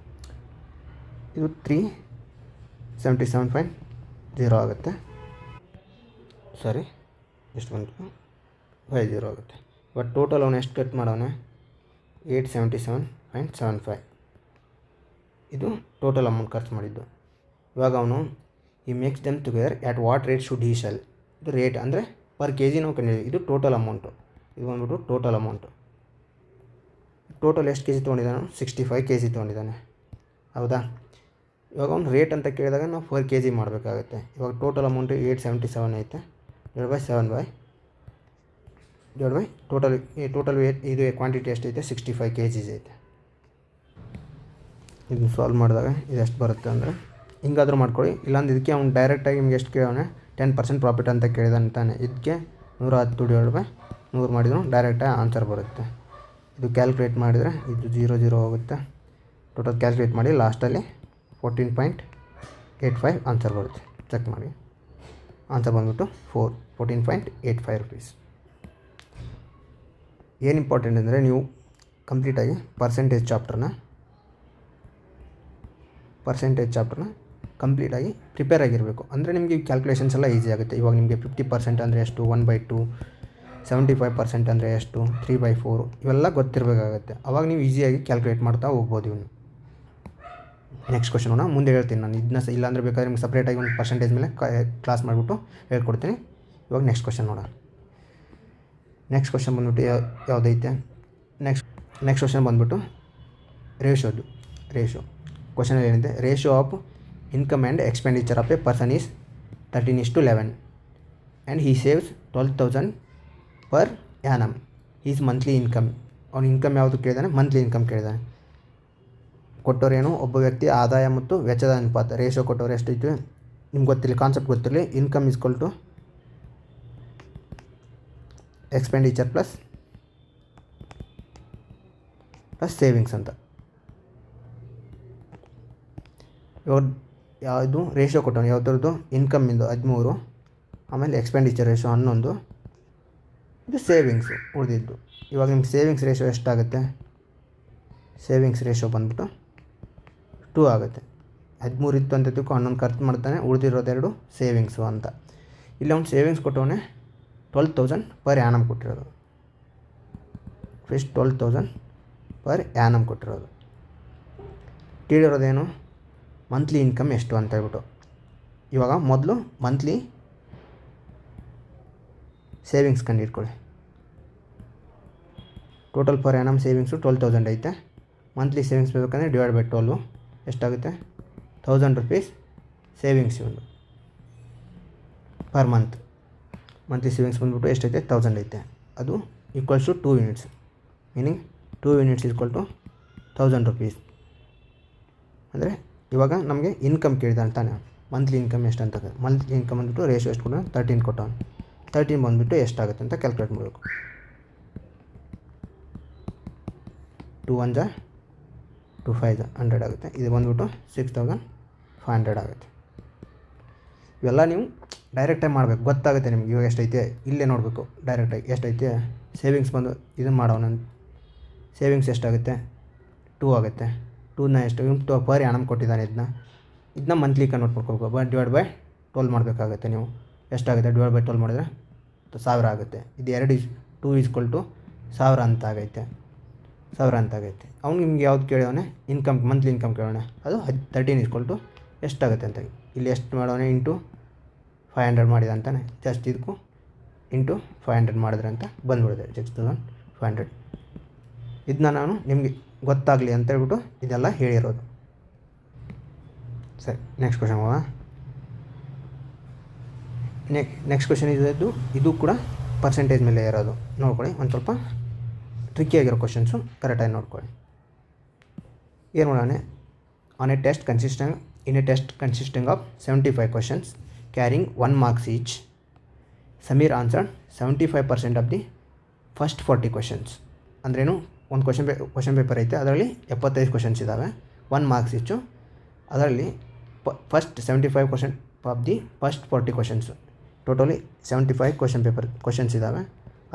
ಇದು 377.0 ಆಗುತ್ತೆ. ಸರಿ, ಎಷ್ಟು ಬಂತು? 50 ಆಗುತ್ತೆ. ಇವಾಗ ಟೋಟಲ್ ಅವನು ಎಷ್ಟು ಕಟ್ ಮಾಡೋನೆ? 877.75. ಇದು ಟೋಟಲ್ ಅಮೌಂಟ್ ಖರ್ಚು ಮಾಡಿದ್ದು. ಇವಾಗ ಅವನು ಈ makes them together at what rate should he cell. ಇದು ರೇಟ್ ಅಂದರೆ ಪರ್ ಕೆ ಜಿ ನಾವು ಕಂಡಿದ್ದೀವಿ. ಇದು ಟೋಟಲ್ ಅಮೌಂಟು. ಇದು ಬಂದ್ಬಿಟ್ಟು ಟೋಟಲ್ ಅಮೌಂಟು. ಟೋಟಲ್ ಎಷ್ಟು kg ತೊಗೊಂಡಿದ್ದಾನೆ? 65 kg ತೊಗೊಂಡಿದ್ದಾನೆ. ಹೌದಾ? ಇವಾಗ ಅವ್ನು ರೇಟ್ ಅಂತ ಕೇಳಿದಾಗ ನಾವು 4 kg ಮಾಡಬೇಕಾಗುತ್ತೆ. ಇವಾಗ ಟೋಟಲ್ ಅಮೌಂಟು 877 ಐತೆ. ಡಿವೈಡ್ ಬೈ 7 ಟೋಟಲ್ ವೇಟ್ ಇದು ಕ್ವಾಂಟಿಟಿ ಎಷ್ಟೈತೆ? 65 kg ಐತೆ. ಇದನ್ನು ಸಾಲ್ವ್ ಮಾಡಿದಾಗ ಇದು ಎಷ್ಟು ಬರುತ್ತೆ ಅಂದರೆ ಹಿಂಗಾದರೂ ಮಾಡ್ಕೊಳ್ಳಿ. ಇಲ್ಲಾಂದ್ರೆ ಇದಕ್ಕೆ ಅವ್ನು ಡೈರೆಕ್ಟಾಗಿ ನಿಮ್ಗೆ ಎಷ್ಟು ಕೇಳೋಣ? 10% ಪ್ರಾಫಿಟ್ ಅಂತ ಕೇಳಿದಂತಾನೆ. ಇದಕ್ಕೆ 110/100 ಮಾಡಿದ್ರು ಡೈರೆಕ್ಟಾಗಿ ಆನ್ಸರ್ ಬರುತ್ತೆ. ಇದು ಕ್ಯಾಲ್ಕುಲೇಟ್ ಮಾಡಿದರೆ ಇದು 0 ಹೋಗುತ್ತೆ. ಟೋಟಲ್ ಕ್ಯಾಲ್ಕುಲೇಟ್ ಮಾಡಿ ಲಾಸ್ಟಲ್ಲಿ 14.85 ಆನ್ಸರ್ ಬರುತ್ತೆ. ಚೆಕ್ ಮಾಡಿ. ಆನ್ಸರ್ ಬಂದ್ಬಿಟ್ಟು 14.85 ರೂಪೀಸ್. ಏನು ಇಂಪಾರ್ಟೆಂಟ್ ಅಂದರೆ ನೀವು ಕಂಪ್ಲೀಟಾಗಿ ಪರ್ಸೆಂಟೇಜ್ ಚಾಪ್ಟರ್ನ ಕಂಪ್ಲೀಟಾಗಿ ಪ್ರಿಪೇರ್ ಆಗಿರಬೇಕು. ಅಂದರೆ ನಿಮಗೆ ಕ್ಯಾಲ್ಕುಲೇಷನ್ಸ್ ಎಲ್ಲ ಈಸಿ ಆಗುತ್ತೆ. ಇವಾಗ ನಿಮಗೆ 50% ಅಂದರೆ ಎಷ್ಟು? 1/2. 75% ಅಂದರೆ ಎಷ್ಟು? 3/4. ಇವೆಲ್ಲ ಗೊತ್ತಿರಬೇಕಾಗತ್ತೆ. ಅವಾಗ ನೀವು ಈಸಿಯಾಗಿ ಕ್ಯಾಲ್ಕುಲೇಟ್ ಮಾಡ್ತಾ ಹೋಗ್ಬೋದು ಇವನು. ನೆಕ್ಸ್ಟ್ ಕ್ವಶನ್ ಮುಂದೆ ಹೇಳ್ತೀನಿ ನಾನು. ಇದನ್ನ ಇಲ್ಲಾಂದರೆ ಬೇಕಾದ್ರೆ ನಿಮ್ಗೆ ಸಪ್ರೇಟಾಗಿ ಒಂದು ಪರ್ಸೆಂಟೇಜ್ ಮೇಲೆ ಕ್ಲಾಸ್ ಮಾಡಿಬಿಟ್ಟು ಹೇಳ್ಕೊಡ್ತೀನಿ. ಇವಾಗ ನೆಕ್ಸ್ಟ್ ಕ್ವಶನ್ ನೋಡೋಣ. ನೆಕ್ಸ್ಟ್ ಕ್ವಶನ್ ಬಂದ್ಬಿಟ್ಟು ಯಾವುದೈತೆ? ನೆಕ್ಸ್ಟ್ ಕ್ವಶನ್ ಬಂದ್ಬಿಟ್ಟು ರೇಷೋ ಕ್ವಶನಲ್ಲಿ ಏನಿದೆ? Ratio of income and expenditure of A person is 13:11 and he saves 12,000 per annum. Is monthly income. ಅವ್ನ ಇನ್ಕಮ್ ಯಾವುದು ಕೇಳಿದಾನೆ? Monthly income ಕೇಳಿದಾನೆ. ಕೊಟ್ಟೋರೇನು? ಒಬ್ಬ ವ್ಯಕ್ತಿ ಆದಾಯ ಮತ್ತು ವೆಚ್ಚದ ಅನುಪಾತ. ರೇಷೋ ಕೊಟ್ಟವ್ರು ಎಷ್ಟೈತೆ ನಿಮ್ಗೆ ಗೊತ್ತಿರಲಿ, ಕಾನ್ಸೆಪ್ಟ್ ಗೊತ್ತಿರಲಿ. Income is equal to expenditure plus savings ಅಂತ. ಇವಾಗ ಯಾವುದು ರೇಷಿಯೋ ಕೊಟ್ಟವನು ಯಾವುದ್ರದ್ದು ಇನ್ಕಮ್ಮಿಂದು 13, ಆಮೇಲೆ ಎಕ್ಸ್ಪೆಂಡಿಚರ್ ರೇಷಿಯೋ 11, ಇದು ಸೇವಿಂಗ್ಸು ಉಳಿದಿದ್ದು. ಇವಾಗ ನಿಮ್ಗೆ ಸೇವಿಂಗ್ಸ್ ರೇಷಿಯೋ ಎಷ್ಟಾಗುತ್ತೆ? ಸೇವಿಂಗ್ಸ್ ರೇಷಿಯೋ ಬಂದ್ಬಿಟ್ಟು 2 ಆಗುತ್ತೆ. 13 ಇತ್ತು ಅಂತ ತಿಳ್ಕೊ, 11 ಖರ್ಚು ಮಾಡ್ತಾನೆ, ಉಳಿದಿರೋದೆರಡು ಸೇವಿಂಗ್ಸು ಅಂತ. ಇಲ್ಲಿ ಅವ್ನು ಸೇವಿಂಗ್ಸ್ ಕೊಟ್ಟವನೇ 12,000 ಪರ್ ಆ್ಯನಮ್ ಕೊಟ್ಟಿರೋದು. ಫಸ್ಟ್ 12,000 ಪರ್ ಆ್ಯನಮ್ ಕೊಟ್ಟಿರೋದು. ಕೇಳಿರೋದೇನು? ಮಂತ್ಲಿ ಇನ್ಕಮ್ ಎಷ್ಟು ಅಂತ ಹೇಳ್ಬಿಟ್ಟು. ಇವಾಗ ಮೊದಲು ಮಂತ್ಲಿ ಸೇವಿಂಗ್ಸ್ ಕಂಡಿಡ್ಕೊಳ್ಳಿ. ಟೋಟಲ್ ಪರ್ ಆ್ಯನಮ್ ಸೇವಿಂಗ್ಸು 12,000 ಐತೆ. ಮಂತ್ಲಿ ಸೇವಿಂಗ್ಸ್ ಬೇಕಂದರೆ ಡಿವೈಡ್ ಬೈ 12 ಎಷ್ಟಾಗುತ್ತೆ? 1,000 ರುಪೀಸ್ ಸೇವಿಂಗ್ಸ್ ಇವನು ಪರ್ ಮಂತ್. ಮಂತ್ಲಿ ಸೇವಿಂಗ್ಸ್ ಬಂದ್ಬಿಟ್ಟು ಎಷ್ಟೈತೆ? 1,000 ಐತೆ. ಅದು equals to 2 units, meaning 2 units equal to 1,000 rupees. ಅಂದರೆ ಇವಾಗ ನಮಗೆ ಇನ್ಕಮ್ ಕೇಳಿದ ಅಂತಾನೆ, ಮಂತ್ಲಿ ಇನ್ಕಮ್ ಎಷ್ಟು ಅಂತ. ಮಂತ್ಲಿ ಇನ್ಕಮ್ ಬಂದ್ಬಿಟ್ಟು ರೇಷಿಯೋ ಎಷ್ಟು ಕೊಟ್ಟವನು? 13 ಕೊಟ್ಟವನು. 13 ಬಂದುಬಿಟ್ಟು ಎಷ್ಟಾಗುತ್ತೆ ಅಂತ ಕ್ಯಾಲ್ಕುಲೇಟ್ ಮಾಡಬೇಕು. 2 1 2 5 100 ಆಗುತ್ತೆ. ಇದು ಬಂದುಬಿಟ್ಟು 6,500 ಆಗುತ್ತೆ. ಇವೆಲ್ಲ ನೀವು ಡೈರೆಕ್ಟಾಗಿ ಮಾಡಬೇಕು, ಗೊತ್ತಾಗುತ್ತೆ ನಿಮ್ಗೆ. ಇವಾಗ ಎಷ್ಟೈತೆ ಇಲ್ಲೇ ನೋಡಬೇಕು ಡೈರೆಕ್ಟಾಗಿ ಎಷ್ಟೈತೆ. ಸೇವಿಂಗ್ಸ್ ಬಂದು ಇದನ್ನು ಮಾಡೋಣ. ಸೇವಿಂಗ್ಸ್ ಎಷ್ಟಾಗುತ್ತೆ? 2 ಆಗುತ್ತೆ. 2ನ ಎಷ್ಟು ಪರ್ ಆ್ಯನಮ್ ಕೊಟ್ಟಿದ್ದಾನೆ. ಇದನ್ನ ಮಂತ್ಲಿ ಕನ್ವರ್ಟ್ ಮಾಡ್ಕೋಬೇಕು. ಡಿವೈಡ್ ಬೈ 12 ಮಾಡಬೇಕಾಗುತ್ತೆ ನೀವು. ಎಷ್ಟಾಗುತ್ತೆ? ಡಿವೈಡ್ ಬೈ 12 ಮಾಡಿದ್ರೆ 1000 ಆಗುತ್ತೆ. ಇದು 2 ಈಸ್ಕೊಲ್ ಟು 1000 ಅಂತ ಆಗೈತೆ. 1000 ಅಂತ ಆಗೈತೆ. ಅವ್ನು ನಿಮ್ಗೆ ಯಾವ್ದು ಕೇಳೋಣ? ಇನ್ಕಮ್, ಮಂತ್ಲಿ ಇನ್ಕಮ್ ಕೇಳೋಣ. ಅದು 13 ಈಸ್ಕೊಲ್ ಟು ಎಷ್ಟಾಗುತ್ತೆ ಅಂತ. ಇಲ್ಲಿ ಎಷ್ಟು ಮಾಡೋಣ? ಇಂಟು 500 ಮಾಡಿದ ಅಂತಾನೆ. ಜಸ್ಟ್ ಇದಕ್ಕೂ ಇಂಟು 500 ಮಾಡಿದ್ರೆ ಅಂತ ಬಂದ್ಬಿಡುತ್ತೆ 6,500. ಇದನ್ನ ನಾನು ನಿಮಗೆ ಗೊತ್ತಾಗಲಿ ಅಂತ ಹೇಳ್ಬಿಟ್ಟು ಇದೆಲ್ಲ ಹೇಳಿರೋದು. ಸರಿ, ನೆಕ್ಸ್ಟ್ ಕ್ವಶನ್ ಹೋಗೋಣ. ನೆಕ್ಸ್ಟ್ ಕ್ವಶನ್ ಇದು ಕೂಡ ಪರ್ಸೆಂಟೇಜ್ ಮೇಲೆ ಇರೋದು. ನೋಡ್ಕೊಳ್ಳಿ, ಒಂದು ಸ್ವಲ್ಪ ಟ್ರಿಕ್ಕಿಯಾಗಿರೋ ಕ್ವಶನ್ಸು ಕರೆಕ್ಟಾಗಿ ನೋಡ್ಕೊಳ್ಳಿ. ಏನು ಮಾಡೋಣ? On A test consisting of 75 questions carrying 1 marks each, Samir answered 75% of the first 40 questions. ಅಂದ್ರೇನು? ಒಂದು ಕ್ವಶನ್ ಪೇಪರ್ ಐತೆ, ಅದರಲ್ಲಿ 75 ಕ್ವಶನ್ಸ್ ಇದ್ದಾವೆ, 1 marks ಈಚು. ಅದರಲ್ಲಿ first 75% of the first 40 questions. Totally 75 questions ಇದ್ದಾವೆ.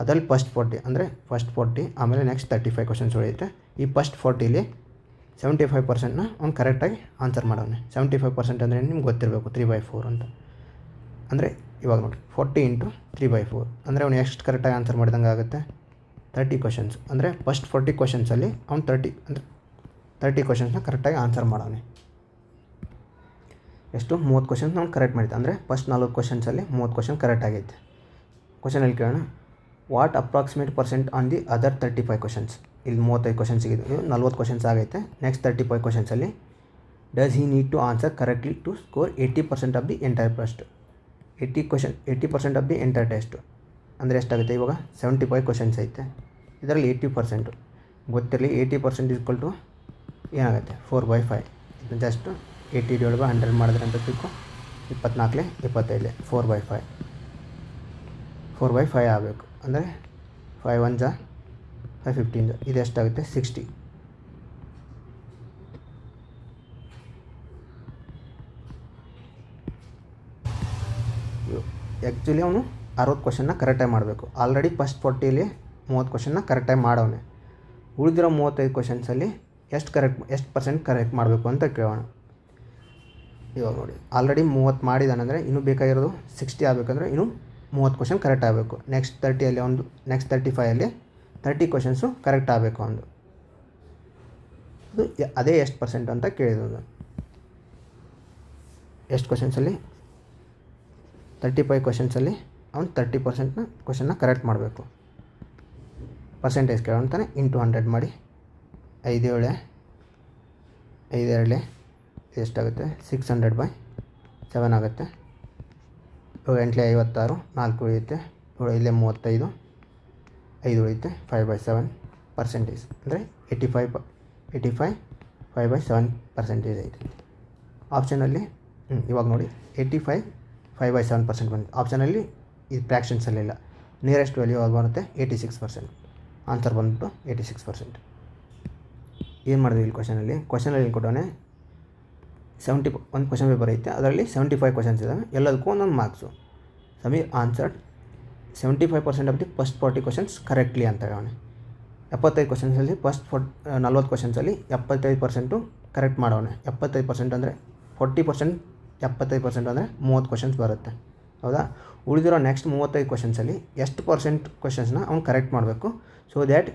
ಅದರಲ್ಲಿ ಫಸ್ಟ್ 40 ಅಂದರೆ ಫಸ್ಟ್ 40, ಆಮೇಲೆ ನೆಕ್ಸ್ಟ್ 35 ಕ್ವಶನ್ಸ್ ಉಳಿಯುತ್ತೆ. ಈ ಫಸ್ಟ್ 40ಲಿ 75%ನ ಅವ್ನು ಕರೆಕ್ಟಾಗಿ ಆನ್ಸರ್ ಮಾಡೋನೆ. 75% ಅಂದರೆ ನಿಮ್ಗೆ ಗೊತ್ತಿರಬೇಕು, 3/4 ಅಂತ. ಅಂದರೆ ಇವಾಗ ನೋಡಿ, 40 ಇಂಟು 3/4 ಅಂದರೆ ಅವ್ನು ಎಷ್ಟು ಕರೆಕ್ಟಾಗಿ ಆನ್ಸರ್ ಮಾಡಿದಂಗೆ ಆಗುತ್ತೆ? 30 ಕ್ವಶನ್ಸ್. ಅಂದರೆ ಫಸ್ಟ್ 40 ಕ್ವಶನ್ಸಲ್ಲಿ ಅವ್ನು 30 ಕ್ವಶನ್ಸ್ನ ಕರೆಕ್ಟಾಗಿ ಆನ್ಸರ್ ಮಾಡೋನೆ. ಎಷ್ಟು? 30 ಕ್ವಶನ್ಸ್ ಅವ್ನು ಕರೆಕ್ಟ್ ಮಾಡಿದ್ದೆ. ಅಂದರೆ ಫಸ್ಟ್ 40 ಕ್ವಶನ್ಸಲ್ಲಿ 30 ಕ್ವಶನ್ ಕರೆಕ್ಟ್ ಆಗೈತೆ. ಕ್ವಶನಲ್ಲಿ ಕೇಳೋಣ, what approximate percent on the other 35 questions. ಇಲ್ಲಿ 35 ಕ್ವಶನ್ಸ್ ಸಿಗಿದೆ, 40 ಕ್ವಶನ್ಸ್ ಆಗೈತೆ. ನೆಕ್ಸ್ಟ್ 35 ಕ್ವಶನ್ಸಲ್ಲಿ does he need to answer correctly to score 80% of the entire test. 80% of the entire test ಅಂದರೆ ಎಷ್ಟಾಗುತ್ತೆ? ಇವಾಗ 75 ಕ್ವಶನ್ಸ್ ಐತೆ, ಇದರಲ್ಲಿ 80% ಗೊತ್ತಿರಲಿ. 80% ಈಕ್ವಲ್ ಟು ಏನಾಗುತ್ತೆ? 4/5. ಇದು ಜಸ್ಟ್ 80 ಡಿವೈಡ್ ಬೈ 100 ಮಾಡಿದ್ರೆ ಅಂತ ತಿಳ್ಕೊ, 24 25 4/5. 4/5 ಆಗಬೇಕು. ಅಂದರೆ 5 1 5 15 ಇದು ಎಷ್ಟಾಗುತ್ತೆ? 60. ಆ್ಯಕ್ಚುಲಿ ಅವನು 60 ಕ್ವಶನ್ನ ಕರೆಕ್ಟಾಗಿ ಮಾಡಬೇಕು. ಆಲ್ರೆಡಿ ಫಸ್ಟ್ 40ಲಿ 30 ಕ್ವಶನ್ನ ಕರೆಕ್ಟಾಗಿ ಮಾಡೋನೆ. ಉಳಿದಿರೋ 35 ಕ್ವಶನ್ಸಲ್ಲಿ ಎಷ್ಟು ಪರ್ಸೆಂಟ್ ಕರೆಕ್ಟ್ ಮಾಡಬೇಕು ಅಂತ ಕೇಳೋಣ. ಇವಾಗ ನೋಡಿ, ಆಲ್ರೆಡಿ 30 ಮಾಡಿದಾನಂದರೆ ಇನ್ನೂ ಬೇಕಾಗಿರೋದು 60 ಆಗಬೇಕಂದ್ರೆ ಇನ್ನೂ 30 ಕ್ವಶನ್ ಕರೆಕ್ಟ್ ಆಗಬೇಕು. ನೆಕ್ಸ್ಟ್ 30ಅಲ್ಲಿ ಒಂದು, ನೆಕ್ಸ್ಟ್ 35ಅಲ್ಲಿ 30 ಕ್ವಶನ್ಸು ಕರೆಕ್ಟ್ ಆಗಬೇಕು ಒಂದು. ಅದು ಅದೇ ಎಷ್ಟು ಪರ್ಸೆಂಟ್ ಅಂತ ಕೇಳಿರೋದು. ಎಷ್ಟು ಕ್ವಶನ್ಸಲ್ಲಿ? 35 ಕ್ವಶನ್ಸಲ್ಲಿ ಅವ್ನು 30% ಕ್ವಶನ್ನ ಕರೆಕ್ಟ್ ಮಾಡಬೇಕು. ಪರ್ಸೆಂಟೇಜ್ ಕೇಳೋಣ ಅಂತಾನೆ. ಇಂಟು 100 ಮಾಡಿ 5 7 5 2 ಎಷ್ಟಾಗುತ್ತೆ? 600/7 ಆಗುತ್ತೆ. 8 56, 4 ಉಳಿಯುತ್ತೆ, 7 35, 5 ಉಳಿಯುತ್ತೆ, 5/7% ಅಂದರೆ 85 5/7% ಐತೆ ಆಪ್ಷನಲ್ಲಿ. ಇವಾಗ ನೋಡಿ 85 5/7% ಬಂದಿದೆ. ಆಪ್ಷನಲ್ಲಿ ಇದು ಫ್ರ್ಯಾಕ್ಷನ್ಸಲ್ಲಿಲ್ಲ. ನಿಯರೆಸ್ಟ್ ವ್ಯಾಲ್ಯೂ ಯಾವ್ದು ಬರುತ್ತೆ 86%. ಆನ್ಸರ್ ಬಂದ್ಬಿಟ್ಟು 86%. ಏನು ಮಾಡಿದ್ವಿ ಇಲ್ಲಿ ಕ್ವಶನಲ್ಲಿ ಕೊಟ್ಟವನೇ ಒಂದು ಕ್ವಶನ್ ಪೇಪರ್ ಐತೆ, ಅದರಲ್ಲಿ 75 ಕ್ವಶನ್ಸ್ ಇದ್ದಾವೆ, ಎಲ್ಲದಕ್ಕೂ ಒಂದೊಂದು marks. Sameer answered 75% of the first 40 questions correctly ಅಂತ ಹೇಳೋಣ. 75 ಕ್ವಶನ್ಸಲ್ಲಿ ಫಸ್ಟ್ 40 ಕ್ವಶನ್ಸಲ್ಲಿ 75% ಕರೆಕ್ಟ್ ಮಾಡೋಣ. 75% ಅಂದರೆ 40%, 75% ಅಂದರೆ 30 ಕ್ವಶನ್ಸ್ ಬರುತ್ತೆ, ಹೌದಾ? ಉಳಿದಿರೋ ನೆಕ್ಸ್ಟ್ 35 ಕ್ವಶನ್ಸಲ್ಲಿ ಎಷ್ಟು ಪರ್ಸೆಂಟ್ ಕ್ವಶನ್ಸ್ನ ಅವ್ನು ಕರೆಕ್ಟ್ ಮಾಡಬೇಕು. ಸೊ ದ್ಯಾಟ್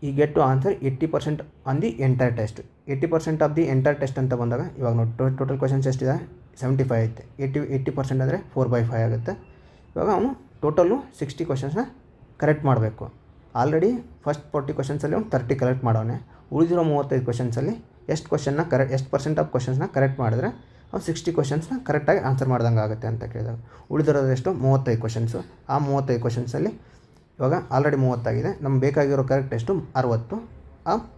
ಈ get to answer 80% on the entire test. 80% of the entire test ಅಂತ ಬಂದಾಗ ಇವಾಗ ನೋಡಿ ಟೋಟಲ್ ಕ್ವಶನ್ಸ್ ಎಷ್ಟಿದೆ, 75 ಐತೆ. 80% ಅಂದರೆ 4/5 ಆಗುತ್ತೆ. ಇವಾಗ ಅವನು ಟೋಟಲು 60 ಕ್ವಶನ್ಸ್ನ ಕರೆಕ್ಟ್ ಮಾಡಬೇಕು. ಆಲ್ರೆಡಿ ಫಸ್ಟ್ 40 ಕ್ವಶನ್ಸಲ್ಲಿ ಅವ್ನು 30 ಕರೆಕ್ಟ್ ಮಾಡೋನೆ. ಉಳಿದಿರೋ 35 ಕ್ವಶನ್ಸಲ್ಲಿ ಎಷ್ಟು ಪರ್ಸೆಂಟ್ ಆಫ್ ಕ್ವಶನ್ಸ್ನ ಕರೆಕ್ಟ್ ಮಾಡಿದ್ರೆ ಅವ್ನು 60 ಕ್ವಶನ್ಸ್ನ ಕರೆಕ್ಟಾಗಿ ಆನ್ಸರ್ ಮಾಡ್ದಂಗೆ ಆಗುತ್ತೆ ಅಂತ ಕೇಳಿದಾಗ, ಉಳಿದಿರೋದೆಷ್ಟು 35 ಕ್ವಶನ್ಸು. ಆ 35 ಕ್ವಶನ್ಸಲ್ಲಿ ಇವಾಗ ಆಲ್ರೆಡಿ 30 ಆಗಿದೆ, ನಮ್ಗೆ ಬೇಕಾಗಿರೋ ಕರೆಕ್ಟ್ ಎಷ್ಟು 60,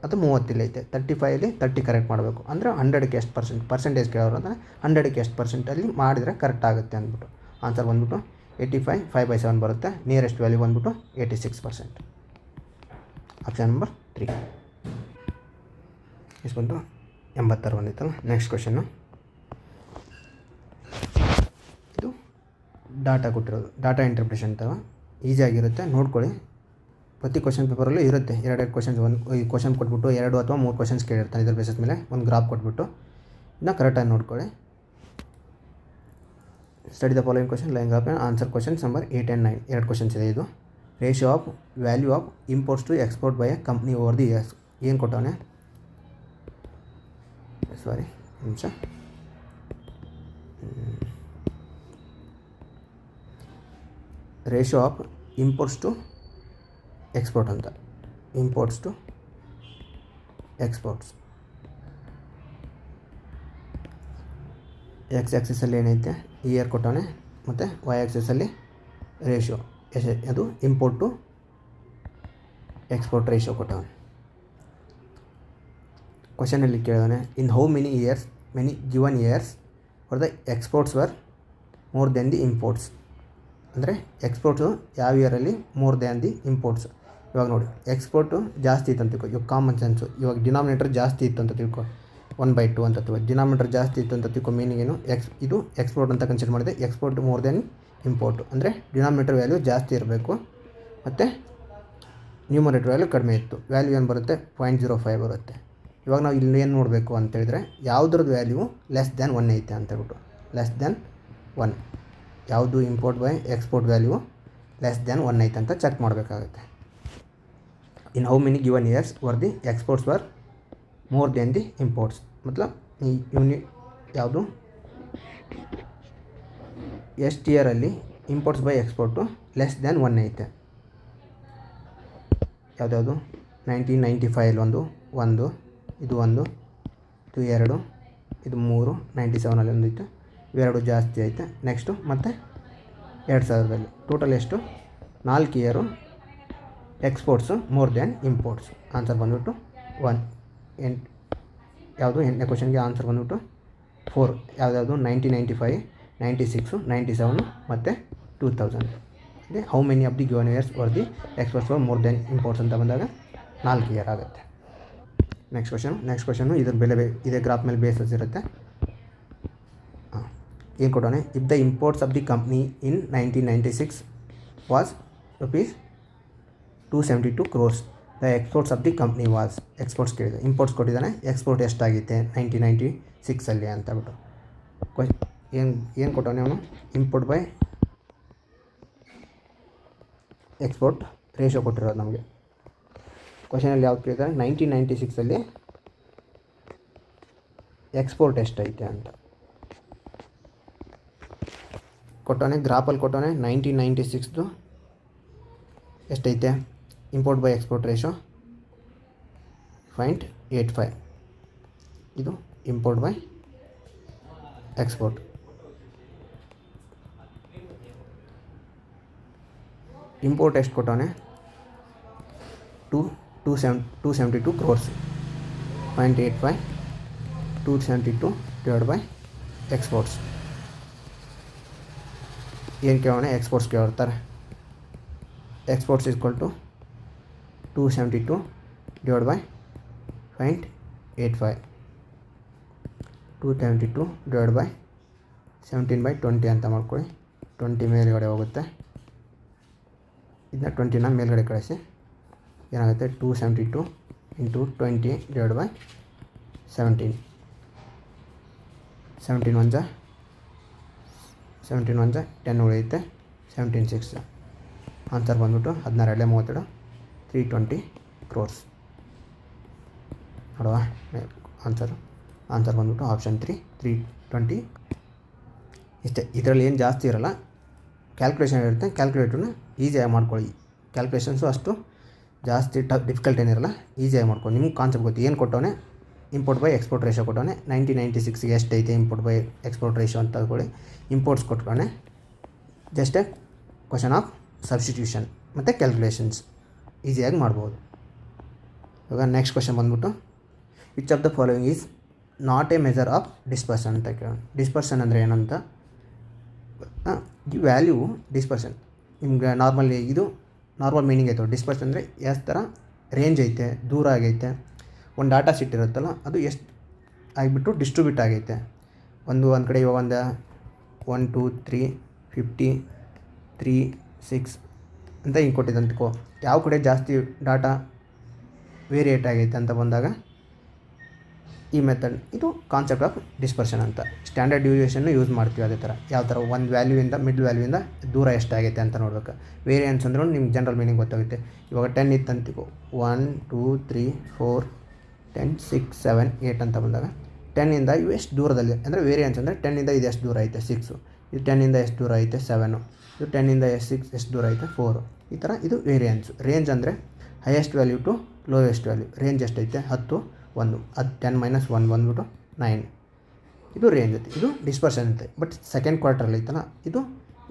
ಅದು 30 ಐತೆ. 35 30 ಕರೆಕ್ಟ್ ಮಾಡಬೇಕು. ಅಂದರೆ 100ಕ್ಕೆ ಎಷ್ಟು ಪರ್ಸೆಂಟೇಜ್ ಕೇಳೋರು ಅಂದರೆ 100ಕ್ಕೆ ಎಷ್ಟು ಪರ್ಸೆಂಟಲ್ಲಿ ಮಾಡಿದರೆ ಕರೆಕ್ಟ್ ಆಗುತ್ತೆ ಅಂದ್ಬಿಟ್ಟು ಆನ್ಸರ್ ಬಂದ್ಬಿಟ್ಟು 85, 5/7 ಬರುತ್ತೆ. ನಿಯರೆಸ್ಟ್ ವ್ಯಾಲ್ಯೂ ಬಂದ್ಬಿಟ್ಟು 86%. ಆಪ್ಷನ್ ನಂಬರ್ 3 ಎಷ್ಟು ಬಂತು, 86 ಬಂದಿತ್ತಲ್ಲ. ನೆಕ್ಸ್ಟ್ ಕ್ವಶನ್ನು, ಇದು ಡಾಟಾ ಕೊಟ್ಟಿರೋದು, ಡಾಟಾ ಇಂಟರ್ಪ್ರಿಟೇಷನ್ ಅಂತ ಈಸಿಯಾಗಿರುತ್ತೆ, ನೋಡ್ಕೊಳ್ಳಿ. ಪ್ರತಿ ಕ್ವಶನ್ ಪೇಪರಲ್ಲೂ ಇರುತ್ತೆ 2 ಕ್ವಶನ್ಸ್. ಈ ಕ್ವಶನ್ ಕೊಟ್ಬಿಟ್ಟು 2 ಅಥವಾ 3 ಕ್ವಶನ್ಸ್ ಕೇಳಿರ್ತಾನೆ. ಇದ್ರ ಬೇಸಿಸ್ ಮೇಲೆ ಒಂದು ಗ್ರಾಫ್ ಕೊಟ್ಬಿಟ್ಟು ಇದನ್ನ ಕರೆಕ್ಟಾಗಿ ನೋಡ್ಕೊಳ್ಳಿ. Study the following question, line graph answer questions number 8 and 9. 2 questions ಇದೆ. ಇದು ratio of value of imports to export by a company over the years. ಏನು ಕೊಟ್ಟವನೆ, ಸಾರಿ ನಿಮಿಷ, ratio of imports to export ಅಂತ, ಇಂಪೋರ್ಟ್ಸ್ ಟು ಎಕ್ಸ್ಪೋರ್ಟ್ಸ್. ಎಕ್ಸ್ ಆ್ಯಕ್ಸಿಸಲ್ಲಿ ಏನೈತೆ ಇಯರ್ ಕೊಟ್ಟವನೆ, ಮತ್ತು ವೈ ಆ್ಯಕ್ಸಿಸಲ್ಲಿ ರೇಷಿಯೋ ಅದು ಇಂಪೋರ್ಟ್ ಟು ಎಕ್ಸ್ಪೋರ್ಟ್ ರೇಷಿಯೋ ಕೊಟ್ಟವನೆ. ಕ್ವಶನಲ್ಲಿ ಕೇಳಿದಾನೆ, in how many given years for the exports were more than the imports. ಅಂದರೆ ಎಕ್ಸ್ಪೋರ್ಟ್ಸು ಯಾವ ಇಯರಲ್ಲಿ ಮೋರ್ ದ್ಯಾನ್ ದಿ ಇಂಪೋರ್ಟ್ಸ್. ಇವಾಗ ನೋಡಿ ಎಕ್ಸ್ಪೋರ್ಟು ಜಾಸ್ತಿ ಇತ್ತು ಅಂತ ತಿಳ್ಕೊ, ಇವಾಗ ಕಾಮನ್ ಸೆನ್ಸು, ಇವಾಗ ಡಿನಾಮಿನೇಟರ್ ಜಾಸ್ತಿ ಇತ್ತು ಅಂತ ತಿಳ್ಕೊ, 1/2 ಅಂತ ತಿಳ್ಕೊ. ಡಿನಾಮಿನೇಟರ್ ಜಾಸ್ತಿ ಇತ್ತು ಅಂತ ತಿಳ್ಕೊ, ಮೀನಿಂಗ್ ಏನು, ಇದು ಎಕ್ಸ್ಪೋರ್ಟ್ ಅಂತ ಕನ್ಸಿಡರ್ ಮಾಡಿದೆ. ಎಕ್ಸ್ಪೋರ್ಟ್ ಮೋರ್ ದೆನ್ ಇಂಪೋರ್ಟು ಅಂದರೆ ಡಿನಾಮಿನೇಟರ್ ವ್ಯಾಲ್ಯೂ ಜಾಸ್ತಿ ಇರಬೇಕು, ಮತ್ತು ನ್ಯೂಮರೇಟರ್ ವ್ಯಾಲ್ಯೂ ಕಡಿಮೆ ಇತ್ತು. ವ್ಯಾಲ್ಯೂ ಏನು ಬರುತ್ತೆ, 0.05 ಬರುತ್ತೆ. ಇವಾಗ ನಾವು ಇಲ್ಲಿ ಏನು ನೋಡಬೇಕು ಅಂತೇಳಿದರೆ ಯಾವುದ್ರದ್ದು ವ್ಯಾಲ್ಯೂ ಲೆಸ್ ದ್ಯಾನ್ 1 ಐತೆ ಅಂತೇಳ್ಬಿಟ್ಟು, ಲೆಸ್ ದ್ಯಾನ್ 1 ಯಾವುದು import by export value less than 1 ಐತೆ ಅಂತ ಚೆಕ್ ಮಾಡಬೇಕಾಗುತ್ತೆ. In how many given years were the exports were more than the imports. ಮತ್ಲಬ್ ಯಾವುದು ಎಷ್ಟು ಇಯರಲ್ಲಿ imports by export less than 1 ಐತೆ. ಯಾವುದ್ಯಾವುದು 1995 ಒಂದು, ಇದು 1, ಇದು 2, ಇದು 3, 97 ಒಂದು ಐತೆ, ಇವೆರಡು ಜಾಸ್ತಿ ಐತೆ. ನೆಕ್ಸ್ಟು ಮತ್ತು 2000 ಟೋಟಲ್ ಎಷ್ಟು, 4 year exports more than imports. Answer ಬಂದ್ಬಿಟ್ಟು 1. ಯಾವುದು 8ನೇ ಕ್ವಶನ್ಗೆ ಆನ್ಸರ್ ಬಂದ್ಬಿಟ್ಟು 4. ಯಾವುದ್ಯಾವುದು 1995, 96, 97 ಮತ್ತು 2000. ಅಂದರೆ how many of the given years were the exports were more than imports ಅಂತ ಬಂದಾಗ 4 ಇಯರ್ ಆಗುತ್ತೆ. ನೆಕ್ಸ್ಟ್ ಕ್ವಶನು ಇದ್ರ ಬೆಲೆ ಇದೇ ಗ್ರಾಫ್ ಮೇಲೆ ಬೇಸಸ್ ಇರುತ್ತೆ. ಏನು ಕೊಟ್ಟೋಣ, if the imports of the company in 1996 was ₹272 crores, the exports of the company was. Exports ಕೇಳಿದೆ, ಇಂಪೋರ್ಟ್ಸ್ ಕೊಟ್ಟಿದ್ದಾನೆ, ಎಕ್ಸ್ಪೋರ್ಟ್ ಎಷ್ಟಾಗಿತ್ತೆ 1996 ಅಂತ ಬಿಟ್ಟು ಏನು ಕೊಟ್ಟವನೇ ಅವನು, ಇಂಪೋರ್ಟ್ ಬೈ ಎಕ್ಸ್ಪೋರ್ಟ್ ರೇಷಿಯೋ ಕೊಟ್ಟಿರೋದು ನಮಗೆ. ಕ್ವಶನಲ್ಲಿ ಯಾವ್ದು ಕೇಳಿದ್ದಾರೆ, 1996 ಎಕ್ಸ್ಪೋರ್ಟ್ ಎಷ್ಟೈತೆ ಅಂತ ಕೊಟ್ಟವನೇ. ಗ್ರಾಫಲ್ಲಿ ಕೊಟ್ಟವನೇ 1996 ಎಷ್ಟೈತೆ ಇಂಪೋರ್ಟ್ ಬೈ ಎಕ್ಸ್ಪೋರ್ಟ್ ರೇಷೋ 0.85. ಇದು ಇಂಪೋರ್ಟ್ ಬೈ ಎಕ್ಸ್ಪೋರ್ಟ್. ಇಂಪೋರ್ಟ್ ಎಷ್ಟು ಕೊಟ್ಟವನೇ, 272 crores. 0.85 272 divided by exports. ಏನು ಕೇಳೋಣ, ಎಕ್ಸ್ಪೋರ್ಟ್ಸ್ ಕೇಳ್ತಾರೆ. exports is equal to 272 divided by 0.85. 272 divided by 17/20 ಅಂತ ಮಾಡ್ಕೊಳ್ಳಿ. 20 ಮೇಲ್ಗಡೆ ಹೋಗುತ್ತೆ, ಇದನ್ನ 20ನ ಮೇಲ್ಗಡೆ ಕಳಿಸಿ ಏನಾಗುತ್ತೆ 272 ಇಂಟು 20 ಡಿವೈಡ್ ಬೈ 17. 17 1 10 ಉಳಿಯುತ್ತೆ, 17 6. ಆನ್ಸರ್ ಬಂದ್ಬಿಟ್ಟು 16 320 crores ನೋಡುವ. ಆನ್ಸರ್ ಬಂದ್ಬಿಟ್ಟು ಆಪ್ಷನ್ 320. ಇಷ್ಟೇ, ಇದರಲ್ಲಿ ಏನು ಜಾಸ್ತಿ ಇರೋಲ್ಲ, ಕ್ಯಾಲ್ಕುಲೇಷನ್ ಇರುತ್ತೆ. ಕ್ಯಾಲ್ಕುಲೇಟರ್ನ ಈಸಿಯಾಗಿ ಮಾಡ್ಕೊಳ್ಳಿ. ಕ್ಯಾಲ್ಕುಲೇಷನ್ಸು ಅಷ್ಟು ಜಾಸ್ತಿ ಡಿಫಿಕಲ್ಟ್ ಏನಿರಲ್ಲ, ಈಸಿಯಾಗಿ ಮಾಡ್ಕೊಳ್ಳಿ. ನಿಮ್ಗೆ ಕಾನ್ಸೆಪ್ಟ್ ಗೊತ್ತು. ಏನು ಕೊಟ್ಟವನೆ, ಇಂಪೋರ್ಟ್ ಬೈ ಎಕ್ಸ್ಪೋರ್ಟ್ ರೇಷೋ ಕೊಟ್ಟವನೆ. 1996ಗೆ ಎಷ್ಟೈತೆ ಇಂಪೋರ್ಟ್ ಬೈ ಎಕ್ಸ್ಪೋರ್ಟ್ ರೇಷೋ ಅಂತ ತಗೊಳ್ಳಿ. ಇಂಪೋರ್ಟ್ಸ್ ಕೊಟ್ಟವನೆ. ಜಸ್ಟ್ ಕ್ವಶನ್ ಆಫ್ ಸಬ್ಸ್ಟಿಟ್ಯೂಷನ್ ಮತ್ತು ಕ್ಯಾಲ್ಕುಲೇಷನ್ಸ್ ಈಸಿಯಾಗಿ ಮಾಡ್ಬೋದು. ಇವಾಗ ನೆಕ್ಸ್ಟ್ ಕ್ವಶನ್ ಬಂದ್ಬಿಟ್ಟು which of the following is not a measure of dispersion ಅಂತ ಕೇಳೋಣ. ಡಿಸ್ಪರ್ಷನ್ ಅಂದರೆ ಏನಂತ, ಈ ವ್ಯಾಲ್ಯೂ ಡಿಸ್ಪರ್ಷನ್ ನಿಮ್ಗೆ ಇದು ನಾರ್ಮಲ್ ಮೀನಿಂಗ್ ಐತೆ. ಡಿಸ್ಪರ್ಷನ್ ಅಂದರೆ ಎಷ್ಟು ಥರ ರೇಂಜ್ ಐತೆ, ದೂರ ಆಗೈತೆ. ಒಂದು ಡಾಟಾ ಸೀಟ್ ಇರುತ್ತಲ್ಲ, ಅದು ಎಷ್ಟು ಆಗಿಬಿಟ್ಟು ಡಿಸ್ಟ್ರಿಬ್ಯೂಟ್ ಆಗೈತೆ. ಒಂದು ಕಡೆ ಇವಾಗ 1 2 3 50 3 6 ಅಂತ ಹಿಂಗೆ ಕೊಟ್ಟಿದ್ದು ಅಂದ್ಕೋ. ಯಾವ ಕಡೆ ಜಾಸ್ತಿ ಡಾಟಾ ವೇರಿಯೇಟ್ ಆಗೈತೆ ಅಂತ ಬಂದಾಗ ಈ ಮೆಥಡ್, ಇದು ಕಾನ್ಸೆಪ್ಟ್ ಆಫ್ ಡಿಸ್ಪರ್ಷನ್ ಅಂತ. ಸ್ಟ್ಯಾಂಡರ್ಡ್ ಡಿವಿಯೇಷನ್ನು ಯೂಸ್ ಮಾಡ್ತೀವಿ. ಅದೇ ಥರ ಯಾವ ಥರ ಒಂದು ವ್ಯಾಲ್ಯೂಯಿಂದ ಮಿಡ್ ವ್ಯಾಲ್ಯೂಯಿಂದ ದೂರ ಎಷ್ಟಾಗೈತೆ ಅಂತ ನೋಡ್ಬೇಕು. ವೇರಿಯನ್ಸ್ ಅಂದ್ರೂ ನಿಮ್ಗೆ ಜನರಲ್ ಮೀನಿಂಗ್ ಗೊತ್ತಾಗುತ್ತೆ. ಇವಾಗ 10 ಇತ್ತು ಅಂತಿಕೋ, 1 2 3 4 10 6 7 8 ಅಂತ ಬಂದಾಗ 10ಇಂದ ಇವು ಎಷ್ಟು ದೂರದಲ್ಲಿ ಅಂದರೆ ವೇರಿಯನ್ಸ್ ಅಂದರೆ 10ಇಂದ ಇದು ಎಷ್ಟು ದೂರ ಐತೆ 6, ಇದು 10ಇಂದ ಎಷ್ಟು ದೂರ ಐತೆ 7, ಇದು 10ಇಂದ ಎಷ್ಟು ದೂರ ಐತೆ 4. ಈ ಥರ ಇದು ವೇರಿಯನ್ಸ್. ರೇಂಜ್ ಅಂದರೆ highest value to lowest value. Range ಎಷ್ಟೈತೆ 10 1, ಅದು 10 - 1 ಬಂದ್ಬಿಟ್ಟು 9. ಇದು ರೇಂಜ್ ಐತೆ, ಇದು ಡಿಸ್ಪರ್ಷನ್ ಐತೆ. ಬಟ್ ಸೆಕೆಂಡ್ ಕ್ವಾರ್ಟ್ರಲ್ಲಿ ಐತಲ್ಲ, ಇದು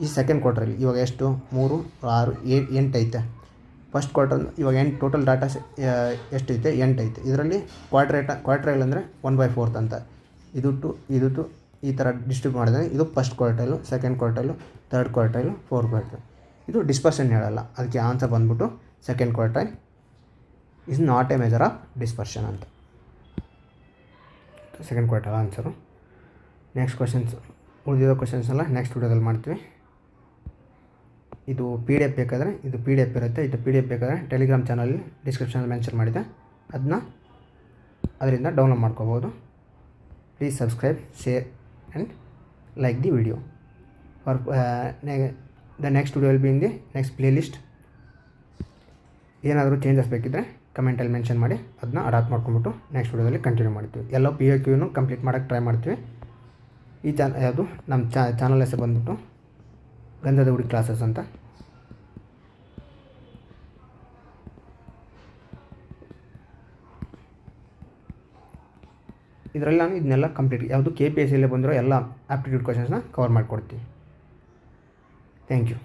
ಈ ಸೆಕೆಂಡ್ ಕ್ವಾರ್ಟ್ರಲ್ಲಿ ಇವಾಗ ಎಷ್ಟು 3 6 8 ಐತೆ. ಫಸ್ಟ್ ಕ್ವಾರ್ಟರ್ ಇವಾಗ 8 ಟೋಟಲ್ ಡಾಟಾ ಎಷ್ಟೈತೆ 8 ಐತೆ. ಇದರಲ್ಲಿ ಕ್ವಾರ್ಟ್ರೈಲ್ ಅಂದರೆ 1/4 ಅಂತ. ಇದು ಈ ಥರ ಡಿಸ್ಟ್ರಿಬ್ಯೂಟ್ ಮಾಡಿದ್ರೆ ಇದು first quartile, second quartile, third quartile, fourth quartile. ಇದು ಡಿಸ್ಪರ್ಷನ್ ಹೇಳಲ್ಲ. ಅದಕ್ಕೆ ಆನ್ಸರ್ ಬಂದ್ಬಿಟ್ಟು second quartile is not a measure of dispersion ಅಂತ. Second quarter answer. Next questions, ಉಳಿದಿರೋ ಕ್ವಶನ್ಸ್ ಎಲ್ಲ ನೆಕ್ಸ್ಟ್ ವಿಡಿಯೋದಲ್ಲಿ ಮಾಡ್ತೀವಿ. ಇದು PDF ಬೇಕಾದರೆ ಇದು PDF ಇರುತ್ತೆ. ಇದು PDF ಬೇಕಾದರೆ ಟೆಲಿಗ್ರಾಮ್ ಚಾನಲಲ್ಲಿ ಡಿಸ್ಕ್ರಿಪ್ಷನಲ್ಲಿ ಮೆನ್ಷನ್ ಮಾಡಿದೆ, ಅದರಿಂದ ಡೌನ್ಲೋಡ್ ಮಾಡ್ಕೋಬೋದು. Please subscribe, share and like the video. For the next video will be in the next play list. ಏನಾದರೂ ಚೇಂಜಸ್ ಬೇಕಿದ್ದರೆ ಕಮೆಂಟಲ್ಲಿ ಮೆನ್ಷನ್ ಮಾಡಿ, ಅದನ್ನ ಅಡಾಪ್ಟ್ ಮಾಡ್ಕೊಂಬಿಟ್ಟು ನೆಕ್ಸ್ಟ್ ವಿಡಿಯೋದಲ್ಲಿ ಕಂಟಿನ್ಯೂ ಮಾಡ್ತೀವಿ. ಎಲ್ಲ POQ ಕಂಪ್ಲೀಟ್ ಮಾಡೋಕ್ಕೆ ಟ್ರೈ ಮಾಡ್ತೀವಿ. ಈ ಯಾವುದು ನಮ್ಮ ಚಾನಲ್ ಹೆಸರು ಬಂದ್ಬಿಟ್ಟು ಗಂಧದ ಗುಡಿ ಕ್ಲಾಸಸ್ ಅಂತ. ಇದರಲ್ಲಿ ನಾನು ಇದನ್ನೆಲ್ಲ ಕಂಪ್ಲೀಟ್ ಯಾವುದು KPSCಯಲ್ಲೇ ಬಂದಿರೋ ಎಲ್ಲ ಆಪ್ಟಿಟ್ಯೂಡ್ ಕ್ವಶನ್ಸ್ನ ಕವರ್ ಮಾಡಿಕೊಡ್ತೀವಿ. Thank you.